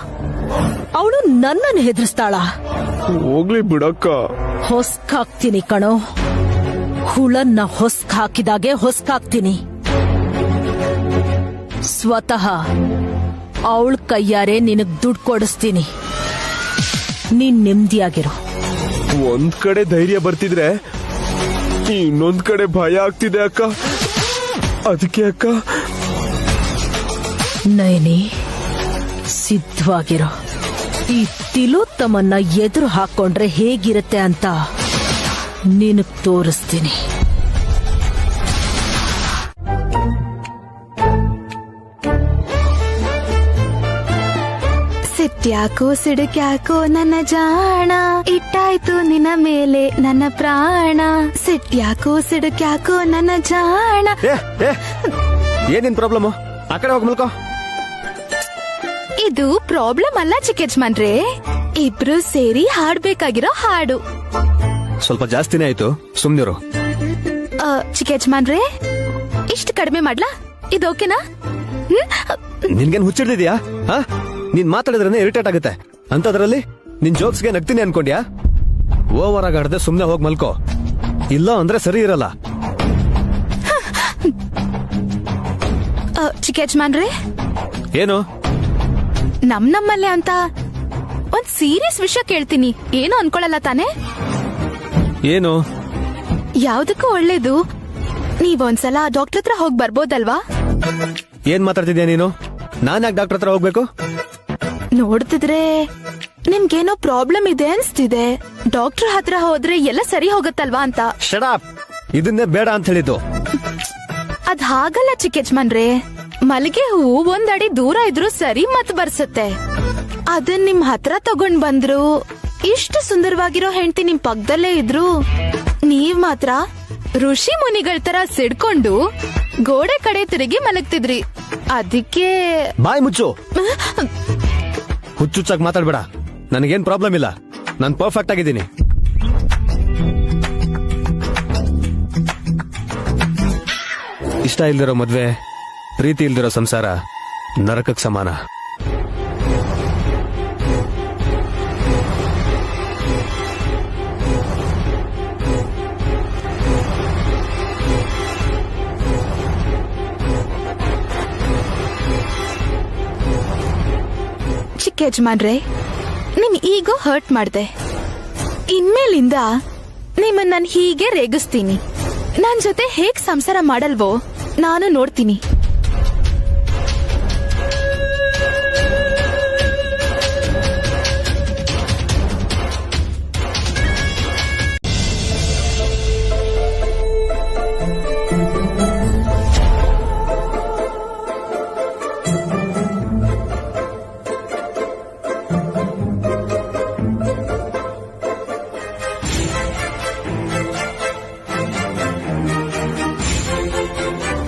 ನನ್ನನ್ನು ಹೆದರ್ಸ್ತಾಳ? ಹೋಗ್ಲಿ ಬಿಡಕ್ಕ. ಹೊಸ್ಕಾಕ್ತೀನಿ ಕಣೋ, ಹುಳನ್ನ ಹೊಸ್ಕಾಕಿದಾಗೆ ಹೊಸ್ಕಾಕ್ತೀನಿ. ಸ್ವತಃ ಅವಳ ಕೈಯಾರೆ ನಿನಗ್ ದುಡ್ಡು ಕೊಡಿಸ್ತೀನಿ. ನೀನ್ ನೆಮ್ಮದಿಯಾಗಿರೋ. ಒಂದ್ ಕಡೆ ಧೈರ್ಯ ಬರ್ತಿದ್ರೆ ಇನ್ನೊಂದ್ ಕಡೆ ಭಯ ಆಗ್ತಿದೆ ಅಕ್ಕ. ಅದಕ್ಕೆ ಅಕ್ಕ, ನಯನಿ ಸಿದ್ಧವಾಗಿರೋ. ಈ ತಿಲೋತ್ತಮನ್ನ ಎದುರು ಹಾಕೊಂಡ್ರೆ ಹೇಗಿರುತ್ತೆ ಅಂತ ನಿನಗ್ ತೋರಿಸ್ತೀನಿ. ಸಿಟ್ಯಾಕೋ ಸಿಡುಕ್ಯಾಕೋ ನನ್ನ ಜಾಣ, ಇಟ್ಟಾಯ್ತು ನಿನ್ನ ಮೇಲೆ ನನ್ನ ಪ್ರಾಣ. ಸಿಟ್ಯಾಕೋ ಸಿಡುಕ್ಯಾಕೋ ನನ್ನ ಜಾಣ. ಏನೇನ್ ಪ್ರಾಬ್ಲಮ್? ಆ ಕಡೆ ಹೋಗ್ ಮಲ್ಕೋ. ಇದು ಪ್ರಾಬ್ಲಮ್ ಅಲ್ಲ ಚಿಕ್ಕ ಯಜಮಾನ್ರೆ, ಇಬ್ರು ಸೇರಿ ಹಾಡ್ಬೇಕಾಗಿರೋ ಹಾಡು. ಸ್ವಲ್ಪ ಜಾಸ್ತಿನೇ ಆಯ್ತು, ಸುಮ್ನಿರು. ಚಿಕ್ಕ ಯಜಮಾನ್ರೆ, ಇಷ್ಟು ಕಡಿಮೆ ಮಾಡ್ಲಾ? ಇದು ಓಕೆನಾ? ನಿನ್ಗೇನ್ ಹುಚ್ಚಿಡ್ದಿದ್ಯಾ? ನೀನ್ ಮಾತಾಡಿದ್ರೆ ಇರಿಟೇಟ್ ಆಗುತ್ತೆ ಅಂತದ್ರಲ್ಲಿ ನಿನ್ ಜೋಕ್ಸ್ಗೆ ನಗ್ತೀನಿ ಅನ್ಕೊಂಡ್ಯಾ? ಓವರ್ ಆಗಾಡ್ದೆ ಸುಮ್ನೆ ಹೋಗ್ ಮಲ್ಕೋ, ಇಲ್ಲ ಅಂದ್ರೆ ಸರಿ ಇರಲ್ಲ. ಚಿಕ್ಕ ಯಜಮಾನ್ರೆ, ಏನು ನಮ್ಮಲ್ಲೇ ಅಂತ ಒಂದ್ ಸೀರಿಯಸ್ ವಿಷಯ ಕೇಳ್ತೀನಿ, ಏನು ಅನ್ಕೊಳಲ್ಲ ತಾನೆ? ಏನು? ಯಾವ್ದಕ್ಕೂ ಒಳ್ಳೇದು, ನೀವೊಂದ್ಸಲ ಡಾಕ್ಟರ್ ಹತ್ರ ಹೋಗ್ ಬರ್ಬೋದಲ್ವಾ? ಏನ್ ಮಾತಾಡ್ತಿದ್ಯಾ ನೀನು? ನಾನ್ ಯಾಕೆ ಡಾಕ್ಟರ್ ಹತ್ರ ಹೋಗ್ಬೇಕು? ನೋಡ್ತಿದ್ರೆ ನಿಮ್ಗೇನೋ ಪ್ರಾಬ್ಲಮ್ ಇದೆ ಅನ್ಸ್ತಿದೆ. ಡಾಕ್ಟರ್ ಹತ್ರ ಹೋದ್ರೆ ಎಲ್ಲ ಸರಿ ಹೋಗುತ್ತಲ್ವಾ ಅಂತ. ಶಟ್, ಇದನ್ನೇ ಬೇಡ ಅಂತ ಹೇಳಿದ್ದು. ಅದ್ ಹಾಗಲ್ಲ ಚಿಕ್ಕ ಯಜಮಾನ್ರೆ, ಮಲ್ಲಿಗೆ ಹೂವು ಒಂದಡಿ ದೂರ ಇದ್ರು ಸರಿ ಮತ್ ಬರ್ಸತ್ತೆ. ಅದನ್ ನಿಮ್ ಹತ್ರ ತಗೊಂಡ್ ಬಂದ್ರು, ಇಷ್ಟು ಸುಂದರವಾಗಿರೋ ಹೆಂಡತಿ ನಿಮ್ ಪಕ್ಕದಲ್ಲೇ ಇದ್ರು, ನೀವ್ ಮಾತ್ರ ಋಷಿ ಮುನಿಗಳ ತರ ಸಿಡ್ಕೊಂಡು ಗೋಡೆ ಕಡೆ ತಿರುಗಿ ಮಲಗ್ತಿದ್ರಿ. ಅದಕ್ಕೆ ಬಾಯ್ ಮುಚ್ಚು, ಹುಚ್ಚುಚ್ಚಾಗಿ ಮಾತಾಡ್ಬೇಡ. ನನಗೇನ್ ಪ್ರಾಬ್ಲಮ್ ಇಲ್ಲ, ನಾನ್ ಪರ್ಫೆಕ್ಟ್ ಆಗಿದ್ದೀನಿ. ಇಷ್ಟ ಇಲ್ದಿರೋ ಮದ್ವೆ, ಪ್ರೀತಿ ಇಲ್ದಿರೋ ಸಂಸಾರ ನರಕಕ್ಕೆ ಸಮಾನ. ಚಿಕ್ಕ ಯಜಮಾನ್ರೆ, ನಿಮ್ ಈಗೋ ಹರ್ಟ್ ಮಾಡ್ದೆ. ಇನ್ಮೇಲಿಂದ ನಿಮ್ಮನ್ನ ನಾನು ಹೀಗೆ ರೇಗಿಸ್ತೀನಿ. ನನ್ ಜೊತೆ ಹೇಗ್ ಸಂಸಾರ ಮಾಡಲ್ವೋ ನಾನು ನೋಡ್ತೀನಿ.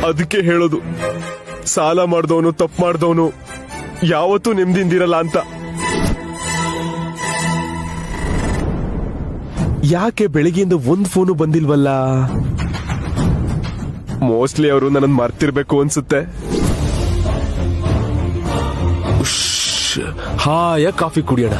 ಅದಕ್ಕೆ ಹೇಳೋದು, ಸಾಲ ಮಾಡ್ದವನು ತಪ್ಪು ಮಾಡ್ದವನು ಯಾವತ್ತೂ ನೆಮ್ಮದಿಯಿಂದಿರಲ್ಲ ಅಂತ. ಯಾಕೆ ಬೆಳಗ್ಗೆಯಿಂದ ಒಂದ್ ಫೋನು ಬಂದಿಲ್ವಲ್ಲ? ಮೋಸ್ಟ್ಲಿ ಅವರು ನನ್ನನ್ನು ಮರ್ತಿರ್ಬೇಕು ಅನ್ಸುತ್ತೆ. ಹಾಯ ಕಾಫಿ ಕುಡಿಯೋಣ.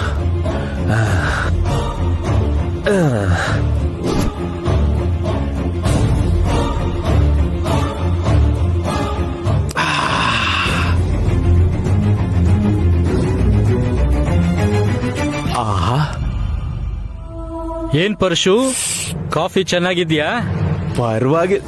ಏನ್ ಪರಶು, ಕಾಫಿ ಚೆನ್ನಾಗಿದ್ಯಾ? ಪರವಾಗಿ.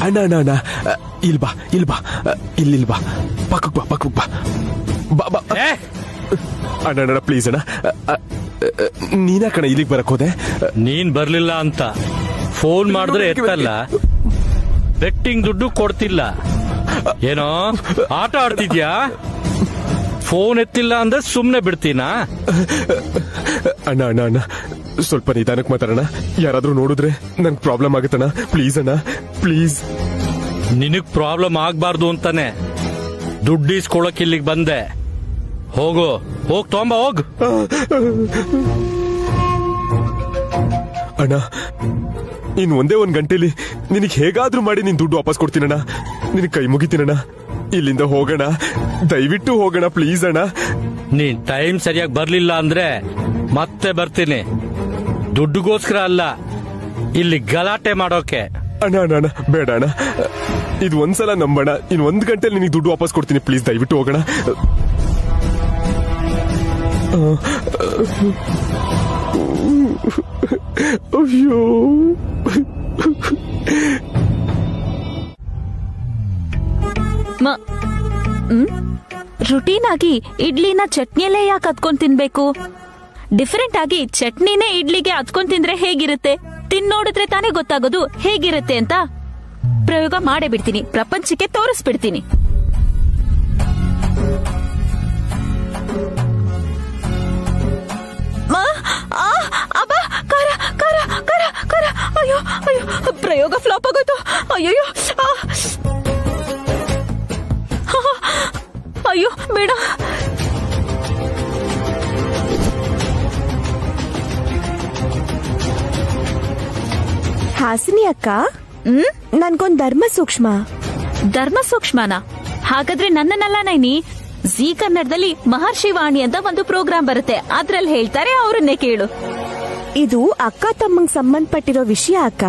ಅಣ್ಣ ಅಣ್ಣ ಅಣ್ಣ, ಇಲ್ಬಾ ಇಲ್ಬಾ, ಇಲ್ಲಿಲ್ಬಾ, ಪಕ್ಕಕ್ ಬಾ, ಪಕ್ಕಕ್ ಬಾ, ಬಾ ಬಾ. ಅಣ್ಣ ಅಣ್ಣ ಪ್ಲೀಸ್ ಅಣ್ಣ, ನೀನಾ ಕಣ ಇಲ್ಲಿಗೆ ಬರಕ್ ಹೋದೆ? ನೀನ್ ಬರ್ಲಿಲ್ಲ ಅಂತ ಫೋನ್ ಮಾಡಿದ್ರೆ ಎತ್ತಲ್ಲ, ಬೆಟ್ಟಿಂಗ್ ದುಡ್ಡು ಕೊಡ್ತಿಲ್ಲ, ಏನೋ ಆಟ ಆಡ್ತಿದ್ಯಾ? ಫೋನ್ ಎತ್ತಿಲ್ಲ ಅಂದ್ರೆ ಸುಮ್ನೆ ಬಿಡ್ತೀನಾ? ಅಣ್ಣ ಅಣ್ಣ ಅಣ್ಣ ಸ್ವಲ್ಪ ನಿಧಾನಕ್ಕೆ ಮಾತಾಡೋಣ, ಯಾರಾದ್ರೂ ನೋಡಿದ್ರೆ ನಂಗೆ ಪ್ರಾಬ್ಲಮ್ ಆಗುತ್ತಣ್ಣ, ಪ್ಲೀಸ್ ಅಣ್ಣ ಪ್ಲೀಸ್. ನಿನಗ್ ಪ್ರಾಬ್ಲಮ್ ಆಗ್ಬಾರ್ದು ಅಂತಾನೆ ದುಡ್ಡು ಇಸ್ಕೊಳಕ್ ಇಲ್ಲಿಗೆ ಬಂದೆ. ಹೋಗು, ಹೋಗ್ ತೊಂಬ, ಹೋಗ್. ಅಣ್ಣ ಇನ್ ಒಂದೇ ಒಂದ್ ಗಂಟೆಲಿ ನಿನಗೆ ಹೇಗಾದ್ರೂ ಮಾಡಿ ನಿನ್ ದುಡ್ಡು ವಾಪಸ್ ಕೊಡ್ತೀನಣ್ಣ, ನಿನಗೆ ಕೈ ಮುಗಿತೀನಣ್ಣ. ಇಲ್ಲಿಂದ ಹೋಗೋಣ, ದಯವಿಟ್ಟು ಹೋಗೋಣ ಪ್ಲೀಸ್ ಅಣ್ಣ. ನೀನ್ ಟೈಮ್ ಸರಿಯಾಗಿ ಬರ್ಲಿಲ್ಲ ಅಂದ್ರೆ ಮತ್ತೆ ಬರ್ತೀನಿ. ದುಡ್ಡುಗೋಸ್ಕರ ಅಲ್ಲ, ಇಲ್ಲಿ ಗಲಾಟೆ ಮಾಡೋಕೆ. ಅಣ್ಣ ಅಣ್ಣ ಅಣ್ಣ ಬೇಡ ಅಣ್ಣ, ಇದು ಒಂದ್ಸಲ ನಂಬಣ. ಇನ್ ಒಂದ್ ಗಂಟೆಲಿ ನಿನಗೆ ದುಡ್ಡು ವಾಪಸ್ ಕೊಡ್ತೀನಿ, ಪ್ಲೀಸ್ ದಯವಿಟ್ಟು ಹೋಗೋಣ. ಅಯ್ಯೋ ರುಟೀನ್ ಆಗಿ ಇಡ್ಲಿನ ಚಟ್ನಿಯಲ್ಲೇ ಯಾಕೆ ಹತ್ಕೊಂಡ್ ತಿನ್ಬೇಕು? ಡಿಫರೆಂಟ್ ಆಗಿ ಚಟ್ನಿನೇ ಇಡ್ಲಿಗೆ ಹತ್ಕೊಂಡ್ ತಿಂದ್ರೆ ಹೇಗಿರುತ್ತೆ? ತಿನ್ನೋಡಿದ್ರೆ ತಾನೇ ಗೊತ್ತಾಗೋದು ಹೇಗಿರುತ್ತೆ ಅಂತ. ಪ್ರಯೋಗ ಮಾಡೇ ಬಿಡ್ತೀನಿ, ಪ್ರಪಂಚಕ್ಕೆ ತೋರಿಸ್ಬಿಡ್ತೀನಿ. ಅಯ್ಯೋ ಅಯ್ಯೋ, ಪ್ರಯೋಗ ಫ್ಲಾಪ್ ಆಗೋಯ್ತು. ಅಯ್ಯೋ ಅಯ್ಯೋ ಬೇಡ. ಹಾಸಿನಿ ಅಕ್ಕ, ನನ್ಗೊಂದ್ ಧರ್ಮ ಸೂಕ್ಷ್ಮ. ಧರ್ಮ ಸೂಕ್ಷ್ಮನ? ಹಾಗಾದ್ರೆ ನನ್ನನ್ನಲ್ಲ ನೈನಿ, ಜೀ ಕನ್ನಡದಲ್ಲಿ ಮಹರ್ಷಿ ವಾಣಿ ಅಂತ ಒಂದು ಪ್ರೋಗ್ರಾಂ ಬರುತ್ತೆ, ಅದ್ರಲ್ಲಿ ಹೇಳ್ತಾರೆ, ಅವ್ರನ್ನೇ ಕೇಳು. ಇದು ಅಕ್ಕ ತಮ್ಮಂಗ್ ಸಂಬಂಧಪಟ್ಟಿರೋ ವಿಷಯ ಅಕ್ಕ.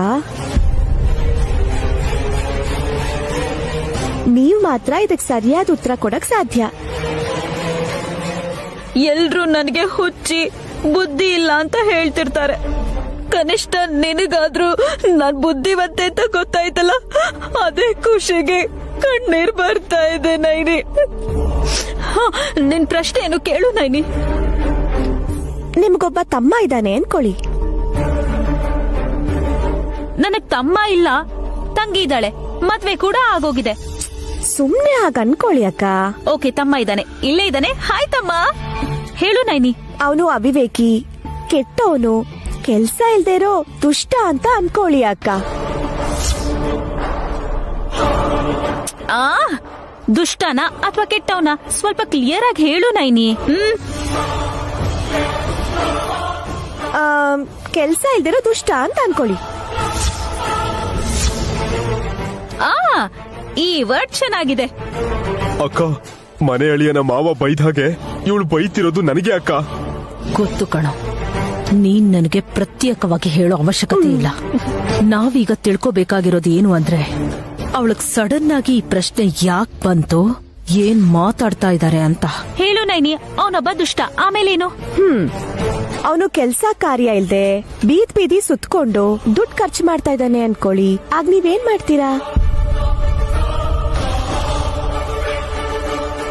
ನೀವ್ ಮಾತ್ರ ಇದಕ್ ಸರಿಯಾದ ಉತ್ತರ ಕೊಡಕ್ ಸಾಧ್ಯ. ಎಲ್ರು ನನಗೆ ಹುಚ್ಚಿ ಬುದ್ಧಿ ಇಲ್ಲ ಅಂತ ಹೇಳ್ತಿರ್ತಾರೆ. ಕನಿಷ್ಠ ನಿನಗಾದ್ರೂ ನಾನ್ ಬುದ್ಧಿವಂತೆ ಅಂತ ಗೊತ್ತಾಯ್ತಲ್ಲ, ಅದೇ ಖುಷಿಗೆ ಕಣ್ಣೀರ್ ಬರ್ತಾ ಇದೆ ನೈನಿ. ನಿನ್ ಪ್ರಶ್ನೆ ಏನು ಕೇಳು ನೈನಿ. ನಿಮ್ಗೊಬ್ಬ ತಮ್ಮ ಇದ್ದಾನೆ ಅನ್ಕೊಳ್ಳಿ. ನನಗ್ ತಮ್ಮ ಇಲ್ಲ, ತಂಗಿ ಇದ್ದಾಳೆ, ಮದ್ವೆ ಕೂಡ ಆಗೋಗಿದೆ. ಸುಮ್ನೆ ಹಾಗ ಅನ್ಕೊಳ್ಳಿ ಅಕ್ಕ. ಓಕೆ, ತಮ್ಮ ಇದ್ದಾನೆ, ಇಲ್ಲೇ ಇದ್ದಾನೆ. ಹಾಯ್ ತಮ್ಮ, ಹೇಳು ನೈನಿ. ಅವನು ಅವಿವೇಕಿ, ಕೆಟ್ಟವನು, ಕೆಲ್ಸ ಇಲ್ದೇ ಇರೋ ದುಷ್ಟ ಅಂತ ಅನ್ಕೊಳ್ಳಿ ಅಕ್ಕ. ದುಷ್ಟನ ಅಥವಾ ಕೆಟ್ಟವನ ಸ್ವಲ್ಪ ಕ್ಲಿಯರ್ ಆಗಿ ಹೇಳು ನೈನಿ. ಕೆಲ್ಸ ಇಲ್ದಿರೋ ದುಷ್ಟ ಅಂತ ಅನ್ಕೊಳ್ಳಿ. ಈ ವರ್ಡ್ ಚೆನ್ನಾಗಿದೆ. ಅಕ್ಕ, ಮನೆ ಅಳಿಯನ ಮಾವ ಬೈದ ಹಾಗೆ ಇವಳು ಬೈತಿರೋದು ನನಗೆ ಅಕ್ಕ. ಗೊತ್ತು ಕಣೋ, ನೀನ್ ನನಗೆ ಪ್ರತ್ಯೇಕವಾಗಿ ಹೇಳೋ ಅವಶ್ಯಕತೆ ಇಲ್ಲ. ನಾವೀಗ ತಿಳ್ಕೋಬೇಕಾಗಿರೋದು ಏನು ಅಂದ್ರೆ, ಅವಳಗ್ ಸಡನ್ ಆಗಿ ಈ ಪ್ರಶ್ನೆ ಯಾಕೆ ಬಂತು, ಏನ್ ಮಾತಾಡ್ತಾ ಇದ್ದಾರೆ ಅಂತ. ಹೇಳು ನೈನಿ. ಅವನೊಬ್ಬ ದುಷ್ಟ, ಆಮೇಲೇನು? ಅವನು ಕೆಲ್ಸ ಕಾರ್ಯ ಇಲ್ದೆ ಬೀದಿ ಸುತ್ಕೊಂಡು ದುಡ್ಡು ಖರ್ಚು ಮಾಡ್ತಾ ಇದ್ದಾನೆ ಅನ್ಕೊಳ್ಳಿ. ಆಗ ನೀವೇನ್ ಮಾಡ್ತೀರಾ?